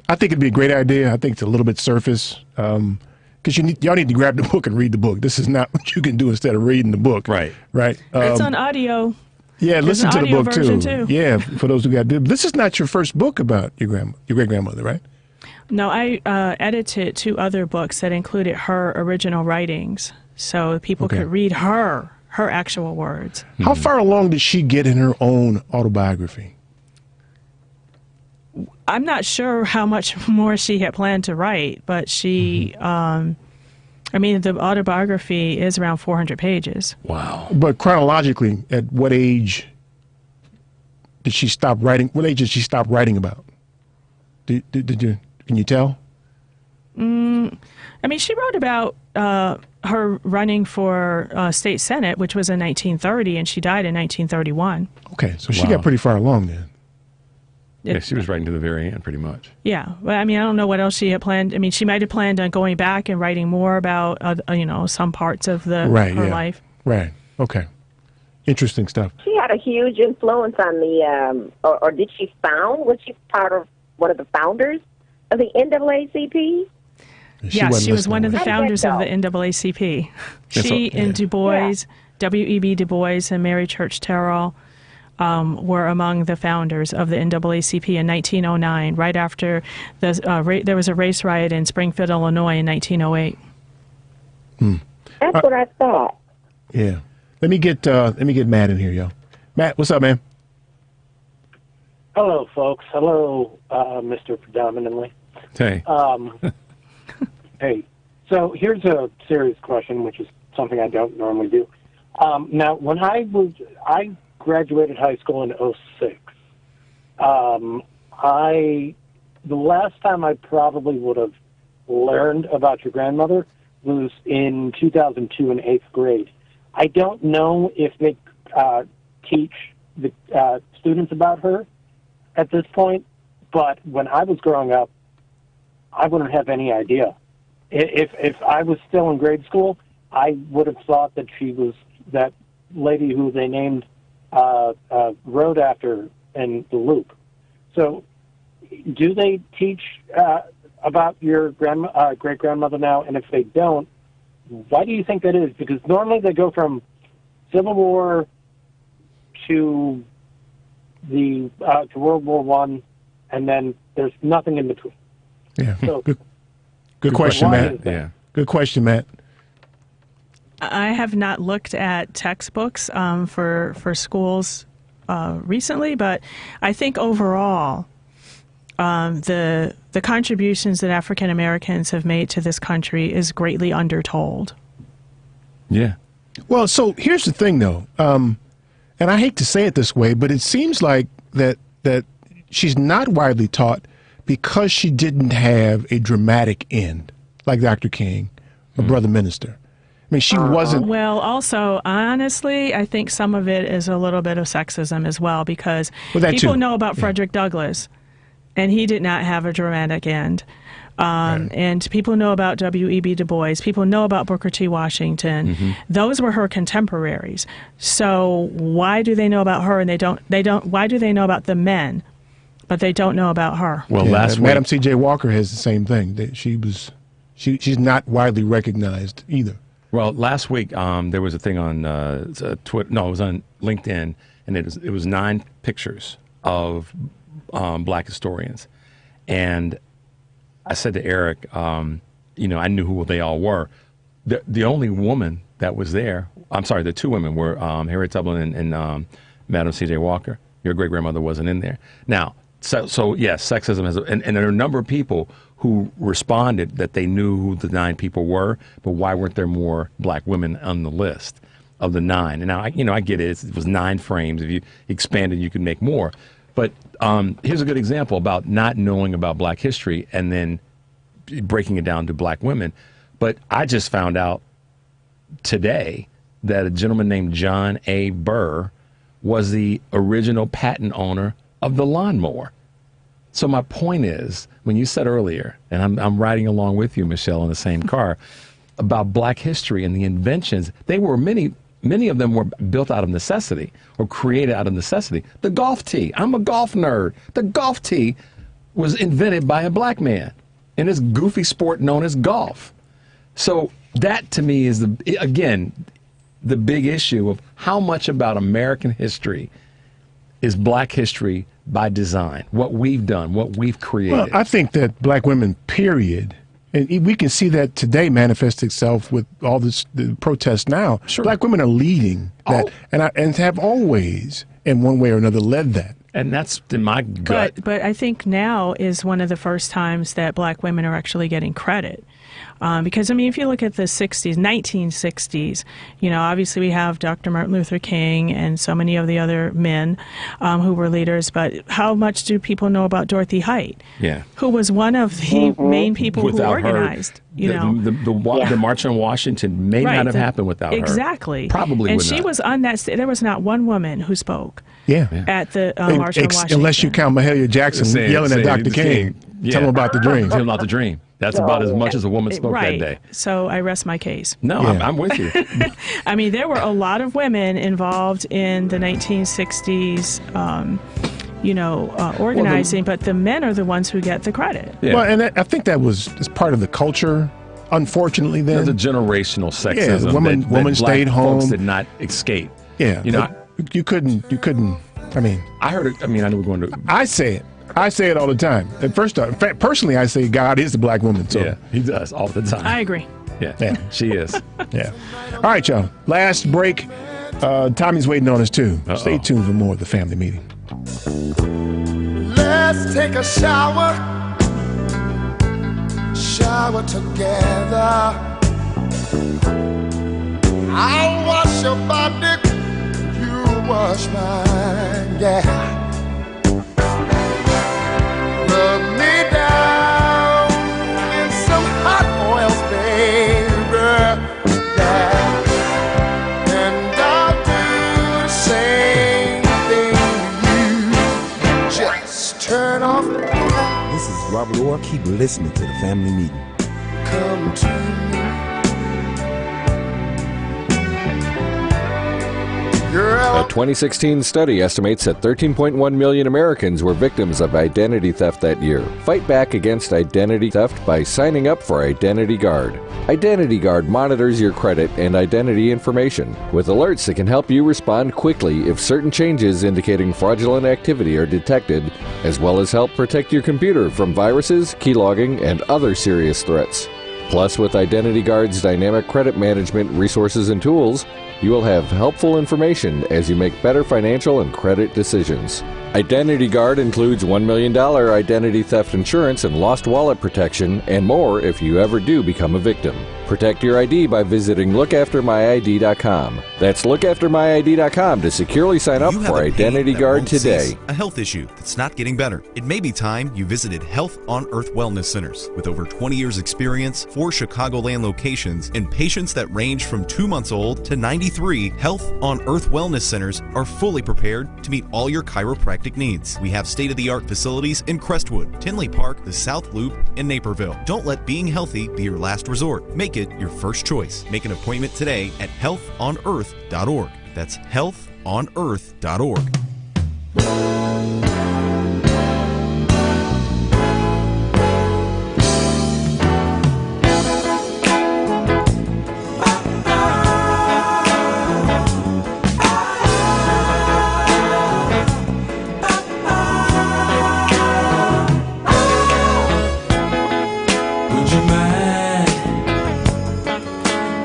I think it'd be a great idea. I think it's a little bit surface. Because y'all need to grab the book and read the book. This is not what you can do instead of reading the book. Right. It's on audio. Yeah, There's listen to the book too. Yeah, for those who got to. This is not your first book about your great-grandmother, right? No, I edited 2 other books that included her original writings, so people could read her actual words. How far along did she get in her own autobiography? I'm not sure how much more she had planned to write, but she, the autobiography is around 400 pages. Wow. But chronologically, at what age did she stop writing? What age did she stop writing about? Can you tell? She wrote about her running for state senate, which was in 1930, and she died in 1931. Okay, so she got pretty far along then. Yeah, she was writing to the very end, pretty much. Yeah, but I don't know what else she had planned. She might have planned on going back and writing more about, some parts of her life. Right. Okay. Interesting stuff. She had a huge influence on the, was she part of one of the founders of the NAACP? Yes, she was one of the founders of the NAACP. She and Du Bois, W.E.B. Du Bois and Mary Church Terrell were among the founders of the NAACP in 1909, right after there was a race riot in Springfield, Illinois in 1908. That's what I thought. Yeah. Let me get Matt in here, yo. Matt, what's up, man? Hello, folks. Hello, Mr. Predominantly. Hey. Hey. So here's a serious question, which is something I don't normally do. Now, when I graduated high school in 2006. The last time I probably would have learned about your grandmother was in 2002 in 8th grade. I don't know if they teach the students about her at this point, but when I was growing up, I wouldn't have any idea. If I was still in grade school, I would have thought that she was that lady who they named road after in the Loop. So do they teach about your great-grandmother now? And if they don't, why do you think that is? Because normally they go from Civil War to to World War I, and then there's nothing in between. Yeah. So, good question, why Matt. is that? Yeah. Good question, Matt. I have not looked at textbooks for schools recently, but I think overall, the contributions that African Americans have made to this country is greatly undertold. Yeah. Well, so here's the thing, though, and I hate to say it this way, but it seems like that she's not widely taught because she didn't have a dramatic end like Dr. King or Brother Minister. I mean, she wasn't. Well, also, honestly, I think some of it is a little bit of sexism as well, because people know about Frederick Douglass, and he did not have a dramatic end. And people know about W.E.B. Du Bois. People know about Booker T. Washington. Mm-hmm. Those were her contemporaries. So why do they know about her and they don't? Why do they know about the men, but they don't know about her? Well, last week, Madam C.J. Walker has the same thing. That she's not widely recognized either. Well, last week there was a thing on Twitter. No, it was on LinkedIn, and it was 9 pictures of black historians, and I said to Eric, I knew who they all were. The only woman that was there, I'm sorry, the 2 women were Harriet Tubman and Madam C.J. Walker. Your great grandmother wasn't in there. Now, so yes, sexism has, and there are a number of people who responded that they knew who the 9 people were, but why weren't there more black women on the list of the 9? And now, I get it. It was 9 frames. If you expanded, you could make more. But here's a good example about not knowing about black history and then breaking it down to black women. But I just found out today that a gentleman named John A. Burr was the original patent owner of the lawnmower. So my point is, when you said earlier, and I'm riding along with you, Michelle, in the same car, about black history and the inventions, many of them were built out of necessity or created out of necessity. The golf tee. I'm a golf nerd. The golf tee was invented by a black man in this goofy sport known as golf. So that to me is, the big issue of how much about American history is black history by design, what we've done, what we've created. Well, I think that black women, period, and we can see that today manifest itself with all the protests now. Sure. Black women are leading that, and have always, in one way or another, led that. And that's in my gut. But I think now is one of the first times that black women are actually getting credit. Because, if you look at the 60s, 1960s, obviously we have Dr. Martin Luther King and so many of the other men who were leaders, but how much do people know about Dorothy Height? Yeah. Who was one of the main people who organized, the March on Washington may not have happened without her. Exactly. Probably and would she not. was on that, there was not one woman who spoke. Yeah. At the March on Washington. Unless you count Mahalia Jackson yelling at Dr. King. Tell him about the dream. Tell him about the dream. That's about as much as a woman spoke that day. So I rest my case. No, yeah. I'm with you. There were a lot of women involved in the 1960s, organizing, but the men are the ones who get the credit. Yeah. Well, and I think that was part of the culture. Unfortunately, then there's a generational sexism. Yeah, woman stayed home. Folks did not escape. Yeah, you couldn't. I heard it. I know we're going to. I say it. I say it all the time. And first off, in fact, personally, I say God is the black woman. So. Yeah, he does all the time. I agree. Yeah, she is. Yeah. All right, y'all. Last break. Tommy's waiting on us, too. Stay tuned for more of the family meeting. Let's take a shower together. I'll wash your body, you wash mine, yeah. Rub me down in some hot oils, baby, yeah. And I'll do the same thing you just turn off the light. This is Robert Orr. Keep listening to the family meeting. Come to me. A 2016 study estimates that 13.1 million Americans were victims of identity theft that year. Fight back against identity theft by signing up for Identity Guard. Identity Guard monitors your credit and identity information with alerts that can help you respond quickly if certain changes indicating fraudulent activity are detected, as well as help protect your computer from viruses, keylogging, and other serious threats. Plus, with Identity Guard's dynamic credit management resources and tools, you will have helpful information as you make better financial and credit decisions. Identity Guard includes $1 million identity theft insurance and lost wallet protection, and more if you ever do become a victim. Protect your ID by visiting lookaftermyid.com. That's lookaftermyid.com to securely sign up for Identity Guard today. A health issue that's not getting better. It may be time you visited Health on Earth Wellness Centers. With over 20 years experience, 4 Chicagoland locations, and patients that range from 2 months old to 93, Health on Earth Wellness Centers are fully prepared to meet all your chiropractic needs. We have state-of-the-art facilities in Crestwood, Tinley Park, the South Loop, and Naperville. Don't let being healthy be your last resort. Make it your first choice. Make an appointment today at healthonearth.org. That's healthonearth.org.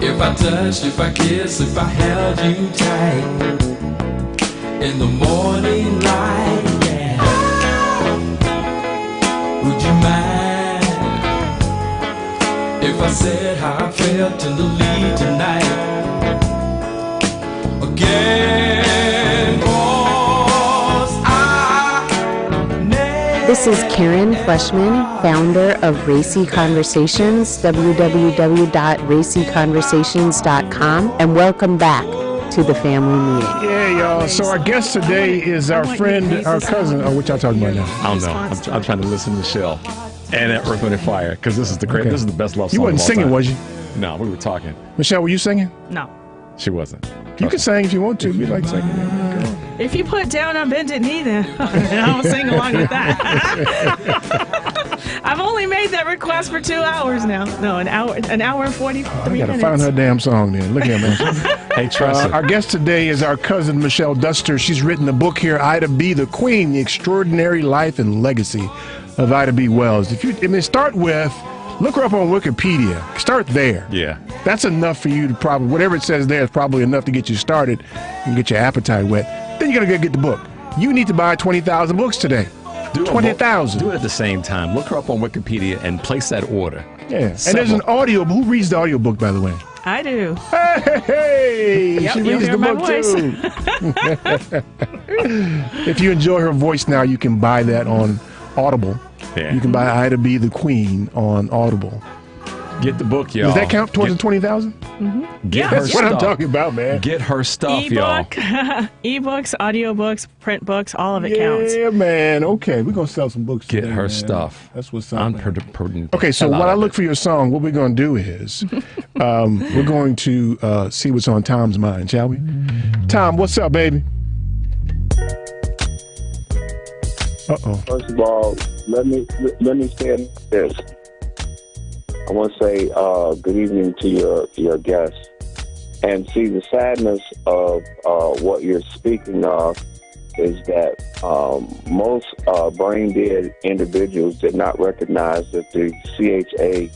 If I touched, if I kissed, if I held you tight in the morning light, yeah. Would you mind if I said how I felt tenderly tonight? Again, 'cause This is Karen Fleshman, founder of Racy Conversations, www.racyconversations.com, and welcome back to the family meeting. Yeah, y'all. So our guest today is our friend, our cousin. Oh, what y'all talking about now? I don't know. I'm trying to listen to Michelle and at Earth, Wind & Fire because this is the great. Okay. This is the best love song. You wasn't of all singing, time. was you? No, we were talking. Michelle, were you singing? No. She wasn't. You can sing if you want to. If you like singing. Girl. If you put down on bended knee, then I'll sing along with that. I've only made that request for 2 hours now. No, an hour and 43 I minutes. gotta find her damn song then. Look at me. Hey, trust Our guest today is our cousin Michelle Duster. She's written a book here, Ida B. the Queen: The Extraordinary Life and Legacy of Ida B. Wells. Start with, look her up on Wikipedia. Start there. Yeah. That's enough for you to probably, whatever it says there is probably enough to get you started and get your appetite wet. Then you gotta go get the book. You need to buy 20,000 books today. 20,000. Do it at the same time. Look her up on Wikipedia and place that order. Yeah. And there's an audio. Who reads the audio book, by the way? I do. Hey, Yep, she you'll reads hear the my book voice. too. If you enjoy her voice now, you can buy that on Audible. Yeah. You can buy Ida B. the Queen on Audible. Get the book, y'all. Does that count towards the 20,000? Get her That's stuff. what I'm talking about, man. Get her stuff, y'all. Ebook, ebooks, audiobooks, print books, all of it counts. Yeah, man. Okay, we're gonna sell some books. Get today, her man. stuff. That's what's up. Okay, So while I look for your song, what we're gonna do is we're going to see what's on Tom's mind, shall we? Tom, what's up, baby? Uh-oh. First of all, let me say this. I want to say good evening to your guests. And see, the sadness of what you're speaking of is that most brain dead individuals did not recognize that the CHA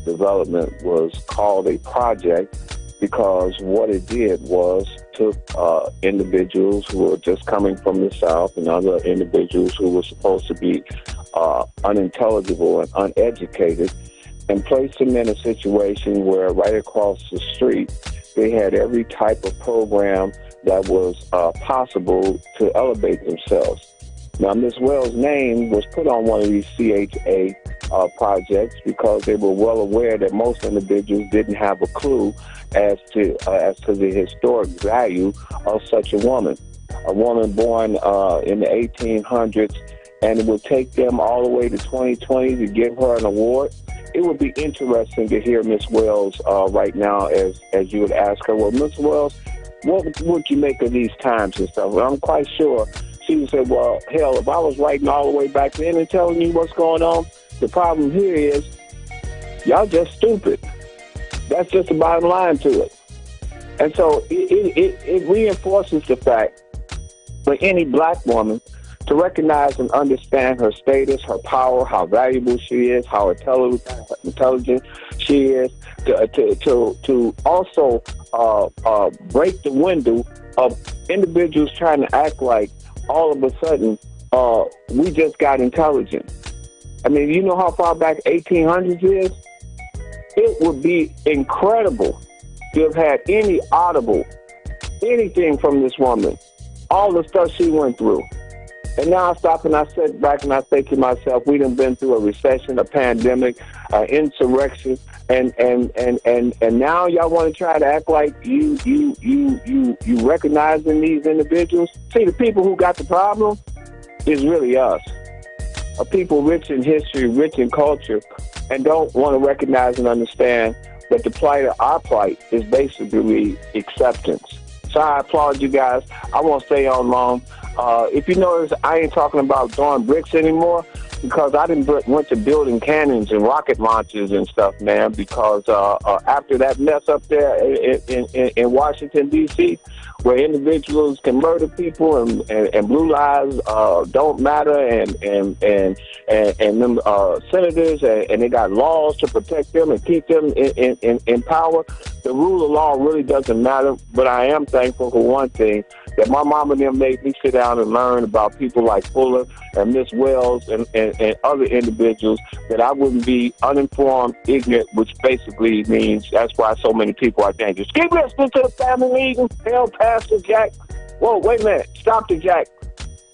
development was called a project, because what it did was took individuals who were just coming from the South and other individuals who were supposed to be unintelligible and uneducated, and placed them in a situation where right across the street they had every type of program that was possible to elevate themselves. Now, Ms. Wells' name was put on one of these CHA projects because they were well aware that most individuals didn't have a clue as to the historic value of such a woman born in the 1800s, and it would take them all the way to 2020 to give her an award. It would be interesting to hear Ms. Wells right now as you would ask her, well, Ms. Wells, what would you make of these times and stuff? Well, I'm quite sure she would say, well, hell, if I was writing all the way back then and telling you what's going on, the problem here is y'all just stupid. That's just the bottom line to it. And so it reinforces the fact for any black woman to recognize and understand her status, her power, how valuable she is, how intelligent she is, to also break the window of individuals trying to act like all of a sudden we just got intelligent. I mean, you know how far back 1800s is? It would be incredible to have had any audible, anything from this woman, all the stuff she went through. And now I stop and I sit back and I say to myself, we done been through a recession, a pandemic, insurrection, and now y'all want to try to act like you recognizing these individuals. See, the people who got the problem is really us. A people rich in history, rich in culture, and don't want to recognize and understand that the plight of our plight is basically acceptance. So I applaud you guys. I won't stay on long. If you notice, I ain't talking about throwing bricks anymore because I went to building cannons and rocket launches and stuff, man, because after that mess up there in Washington, D.C., where individuals can murder people and blue lives don't matter, and them senators and they got laws to protect them and keep them in power. The rule of law really doesn't matter, but I am thankful for one thing, that my mom and them made me sit down and learn about people like Fuller and Miss Wells and other individuals, that I wouldn't be uninformed, ignorant, which basically means that's why so many people are dangerous. Keep listening to the family meeting. Hell, Pastor Jack. Whoa, wait a minute. Stop the Jack.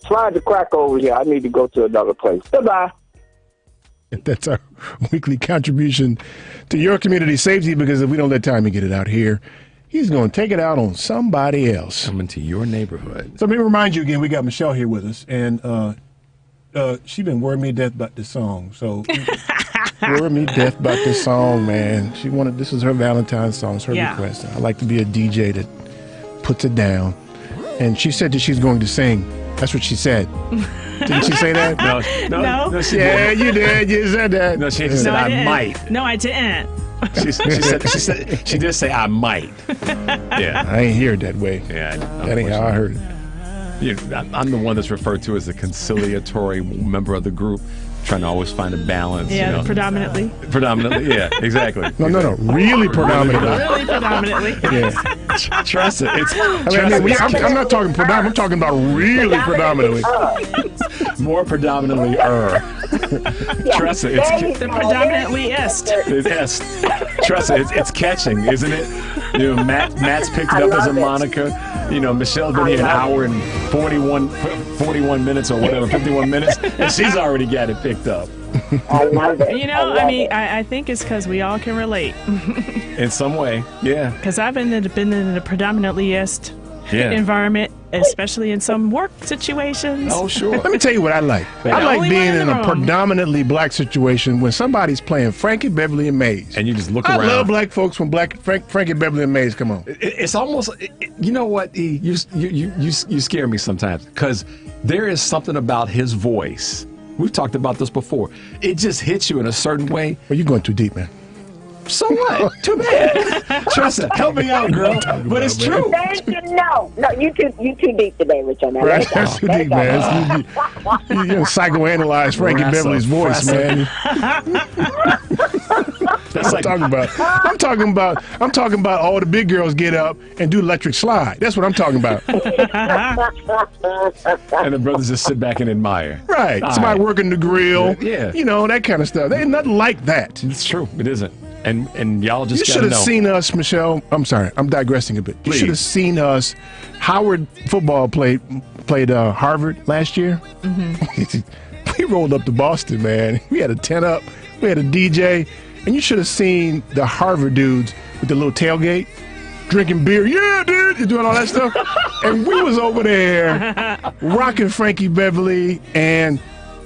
Slide the crack over here. I need to go to another place. Goodbye. That's our weekly contribution to your community safety, because if we don't let Tommy get it out here, he's going to take it out on somebody else. Coming to your neighborhood. So let me remind you again, we got Michelle here with us, and she been worrying me to death about this song. So worrying me to death about this song, man. This is her Valentine's song. It's her request. I like to be a DJ that puts it down. And she said that she's going to sing. That's what she said. Didn't she say that? No. Yeah, you did. You said that. No, she said I might. No, I didn't. She did say I might. Yeah, I ain't hear it that way. Yeah, that ain't how I heard it. Yeah, I'm the one that's referred to as the conciliatory member of the group, trying to always find a balance. Yeah, predominantly. Predominantly, yeah, exactly. No, really predominantly. Really predominantly. Yeah. Trust it. I'm not talking predominantly. I'm talking about really predominantly. More predominantly. Trust it. It's the predominantly-est. Trust it. It's catching, isn't it? You know, Matt's picked it up as a moniker. You know, Michelle's been here an hour and 41 minutes or whatever, 51 minutes, and she's already got it picked up. I love it. You know, I think it's because we all can relate. In some way, yeah. Because I've been in a predominantly-est environment, especially in some work situations. Oh, sure. Let me tell you what I like. I like being in a predominantly black situation when somebody's playing Frankie Beverly and Maze. And you just look around. I love black folks when Frankie Beverly and Maze come on. It's almost, you know what, E? You scare me sometimes, because there is something about his voice. We've talked about this before. It just hits you in a certain way. Well, you're going too deep, man. So what? Too bad. Trust it. Help me out, girl. But it's true. No, you too deep today, Richard. Right, that's too deep, man. You psychoanalyze Frankie Beverly's voice, man. That's what I'm talking about. I'm talking about all the big girls get up and do electric slide. That's what I'm talking about. And the brothers just sit back and admire. Right. Somebody working the grill. Yeah. You know, that kind of stuff. There ain't nothing like that. It's true. It isn't. And y'all just you should have seen us, Michelle. I'm sorry, I'm digressing a bit. Please. You should have seen us. Howard football played Harvard last year. Mm-hmm. We rolled up to Boston, man. We had a tent up. We had a DJ, and you should have seen the Harvard dudes with the little tailgate, drinking beer. Yeah, dude, you're doing all that stuff. And we was over there rocking Frankie Beverly. And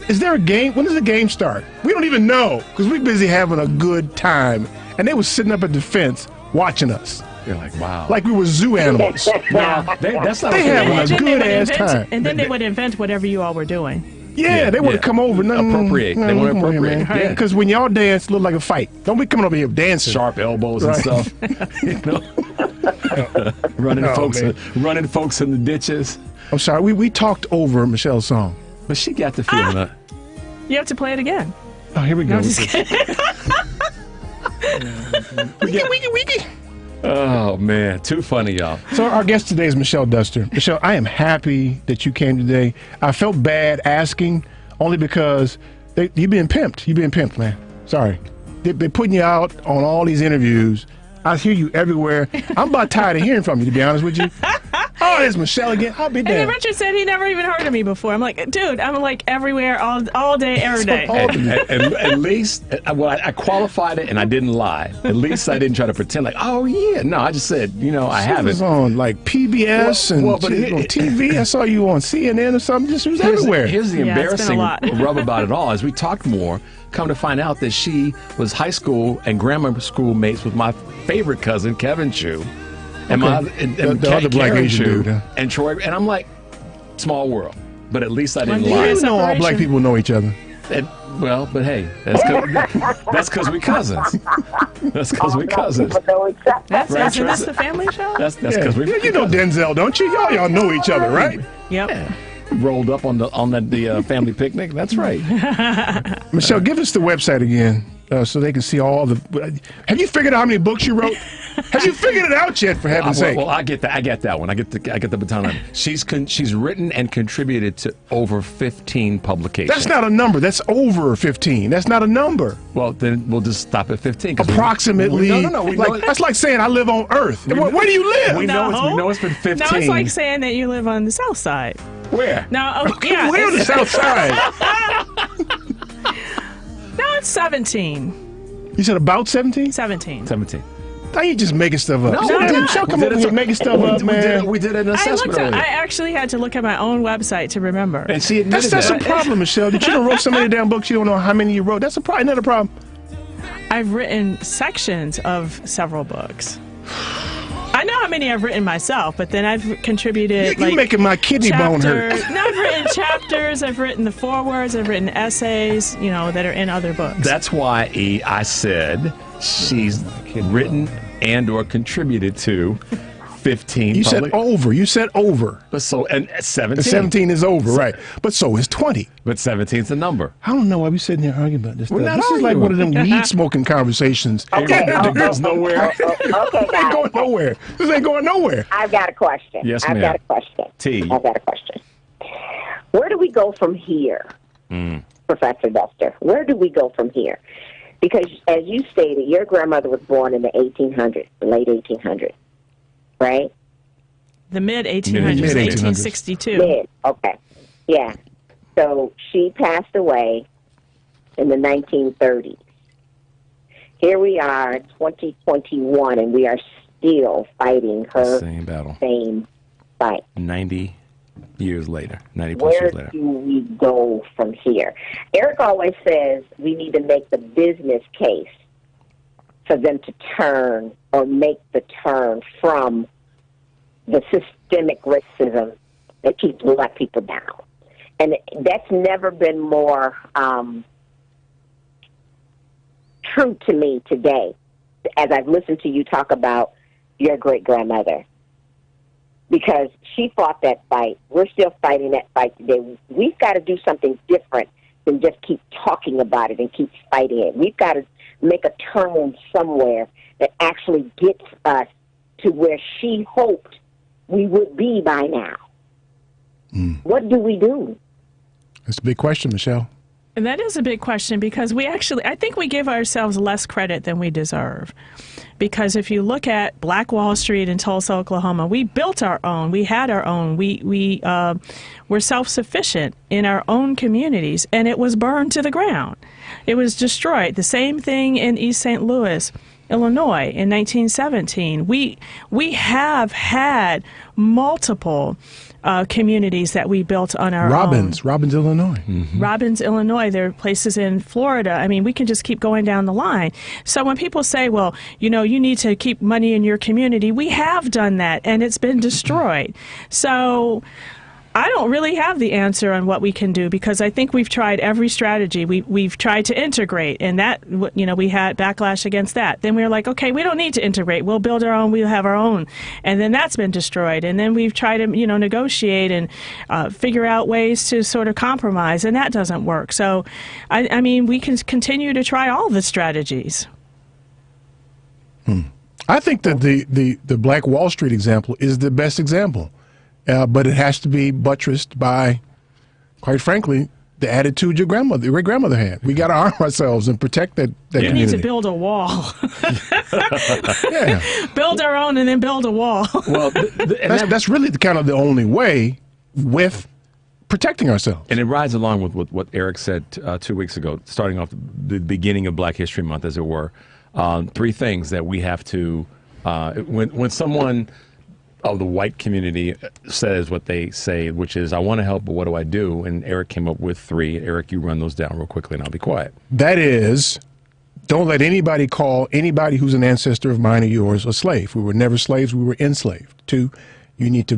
is there a game? When does the game start? We don't even know, because we're busy having a good time. And they was sitting up at the fence watching us. You're like, wow. Like we were zoo animals. That's not they having a good ass time. And then they would invent whatever you all were doing. Yeah, they want to come over. Appropriate. They want to appropriate. Because when y'all dance, it look like a fight. Don't be coming over here dancing. Sharp elbows and stuff. running folks in the ditches. I'm sorry. We talked over Michelle's song. But she got the feeling that. You have to play it again. Oh, here we go. No, I'm just kidding. Wiki. Oh, man. Too funny, y'all. So our guest today is Michelle Duster. Michelle, I am happy that you came today. I felt bad asking only because you've been pimped. You've been pimped, man. Sorry. They're putting you out on all these interviews. I hear you everywhere. I'm about tired of hearing from you, to be honest with you. Oh, there's Michelle again. I'll be damned. damned. And then Richard said he never even heard of me before. I'm like, dude, I'm like everywhere, all day, every day. At least, I qualified it and I didn't lie. At least I didn't try to pretend like, oh, yeah. No, I just said, I haven't. It was on like PBS and on TV. I saw you on CNN or something. It was everywhere. Here's the embarrassing rub about it all. As we talked more, come to find out that she was high school and grammar school mates with my favorite cousin, Kevin Chu. And the other black Asian dude, huh? And Troy, and I'm like, small world. But at least I didn't lie. You know all black people know each other. But hey, that's because we cousins. That's because we cousins. Isn't this the family show? That's because we. You know Denzel, don't you? Y'all know each other, right? Yep. Yeah. Rolled up on the family picnic. That's right. Michelle, give us the website again. So they can see all the. Have you figured out how many books you wrote? Have you figured it out yet? For heaven's sake! Well, I get that. I get that one. I get the baton on. She's written and contributed to over 15 publications. That's not a number. That's over 15. That's not a number. Well, then we'll just stop at 15. Approximately. No. That's like saying I live on Earth. Where do you live? We know it's been 15. No, it's like saying that you live on the South Side. Where? No, yeah. Where on the South Side? No, it's 17. You said about 17? 17. Now you just making stuff up. No, Michelle, come over here making stuff up, man. We did an assessment earlier. I actually had to look at my own website to remember. And she admitted that's a problem, Michelle. That you don't wrote so many damn books you don't know how many you wrote. That's another problem. I've written sections of several books. I know how many I've written myself, but then I've contributed. You're making my kidney bone hurt. No, I've written chapters. I've written the forewords. I've written essays. that are in other books. That's why I said she's written and/or contributed to 15. You said over. You said over. But and 17. And 17 is over, right? But so is 20. But 17 is the number. I don't know why we sitting here arguing about this stuff. This is like one of them weed smoking conversations. Okay. It goes nowhere. Okay, This ain't going nowhere. This ain't going nowhere. I've got a question. Yes, ma'am. I've got a question. Where do we go from here, Professor Duster? Where do we go from here? Because, as you stated, your grandmother was born in the 1800s, the late 1800s, right? The mid-1800s, 1862. Okay. Yeah. So she passed away in the 1930s. Here we are, 2021, and we are still fighting her same battle. Same fight. 90 years later, 90 plus years later. Where do we go from here? Eric always says we need to make the business case for them to turn or make the turn from the systemic racism that keeps black people down. And that's never been more true to me today as I've listened to you talk about your great-grandmother. Because she fought that fight. We're still fighting that fight today. We've got to do something different than just keep talking about it and keep fighting it. We've got to make a turn somewhere that actually gets us to where she hoped we would be by now. What do we do? That's a big question, Michelle. And that is a big question because I think we give ourselves less credit than we deserve. Because if you look at Black Wall Street in Tulsa, Oklahoma, we built our own. We had our own. We were self-sufficient in our own communities, and it was burned to the ground. It was destroyed. The same thing in East St. Louis. Illinois in 1917. We have had multiple communities that we built on our own. Robbins, Illinois. Robbins, Illinois. There are places in Florida. I mean, we can just keep going down the line. So when people say, well, you need to keep money in your community, we have done that, and it's been destroyed. So I don't really have the answer on what we can do, because I think we've tried every strategy. We've tried to integrate, and that, we had backlash against that. Then we were like, okay, we don't need to integrate. We'll build our own. We'll have our own. And then that's been destroyed. And then we've tried to, negotiate and figure out ways to sort of compromise, and that doesn't work. So, I mean, we can continue to try all the strategies. I think that the Black Wall Street example is the best example. But it has to be buttressed by, quite frankly, the attitude your great grandmother had. We got to arm ourselves and protect that community. We need to build a wall. Yeah. Build our own and then build a wall. Well, that's really kind of the only way with protecting ourselves. And it rides along with what Eric said 2 weeks ago, starting off the beginning of Black History Month, as it were. 3 things that we have to, when someone of the white community says what they say, which is, I want to help, but what do I do? And Eric came up with 3. Eric, you run those down real quickly and I'll be quiet. That is, don't let anybody call anybody who's an ancestor of mine or yours a slave. We were never slaves, we were enslaved. 2, you need to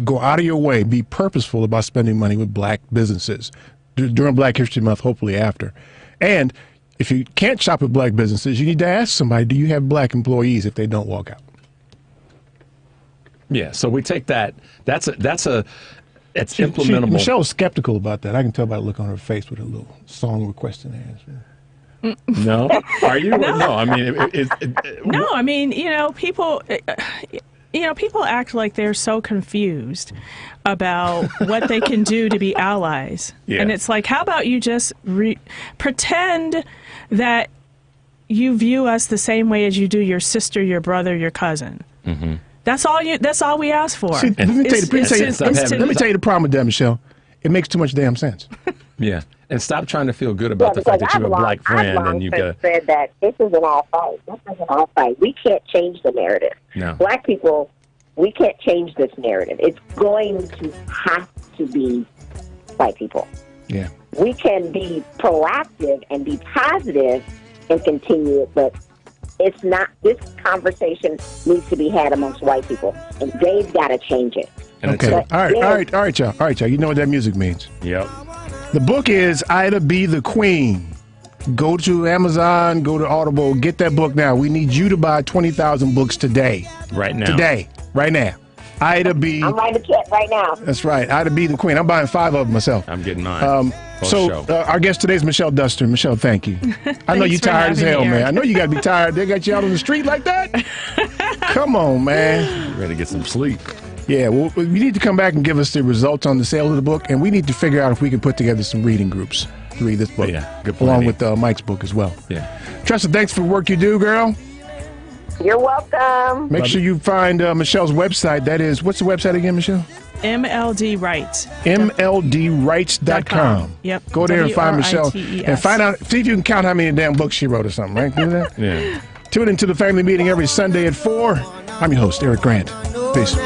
go out of your way, be purposeful about spending money with black businesses during Black History Month, hopefully after. And if you can't shop at black businesses, you need to ask somebody, do you have black employees, if they don't walk out? Yeah, so we take that. It's implementable. Michelle was skeptical about that. I can tell by the look on her face with a little song request in her hands. No, are you? No, I mean, no, I mean, people. People act like they're so confused about what they can do to be allies, and it's like, how about you just pretend that you view us the same way as you do your sister, your brother, your cousin. Mm-hmm. That's all we ask for. See, let me tell you the problem with that, Michelle. It makes too much damn sense. Yeah, and stop trying to feel good about the fact that you have a black friend and you got. Said that this isn't all fight. This isn't all fight. We can't change the narrative. No. Black people, we can't change this narrative. It's going to have to be white people. Yeah. We can be proactive and be positive and continue it, but it's not. This conversation needs to be had amongst white people, and they've got to change it. Okay. All right, y'all. You know what that music means. Yep. The book is Ida B. the Queen. Go to Amazon, go to Audible, get that book now. We need you to buy 20,000 books today. Right now. Today. Right now. Ida B. I'm writing a check right now. That's right. Ida B. the Queen. I'm buying 5 of them myself. I'm getting mine. Our guest today is Michelle Duster. Michelle, thank you. I know you're tired as hell, man. I know you got to be tired. They got you out on the street like that? Come on, man. Ready to get some sleep. Yeah, well, you need to come back and give us the results on the sale of the book, and we need to figure out if we can put together some reading groups to read this book, good along with Mike's book as well. Yeah. Tressa, thanks for the work you do, girl. You're welcome. Make sure you find Michelle's website. That is, what's the website again, Michelle? MLD Rights. MLDrights.com. Yep. Go there and find Michelle and find out, see if you can count how many damn books she wrote or something, right? Do that? Yeah. Tune into the family meeting every Sunday at 4. I'm your host, Eric Grant. Peace.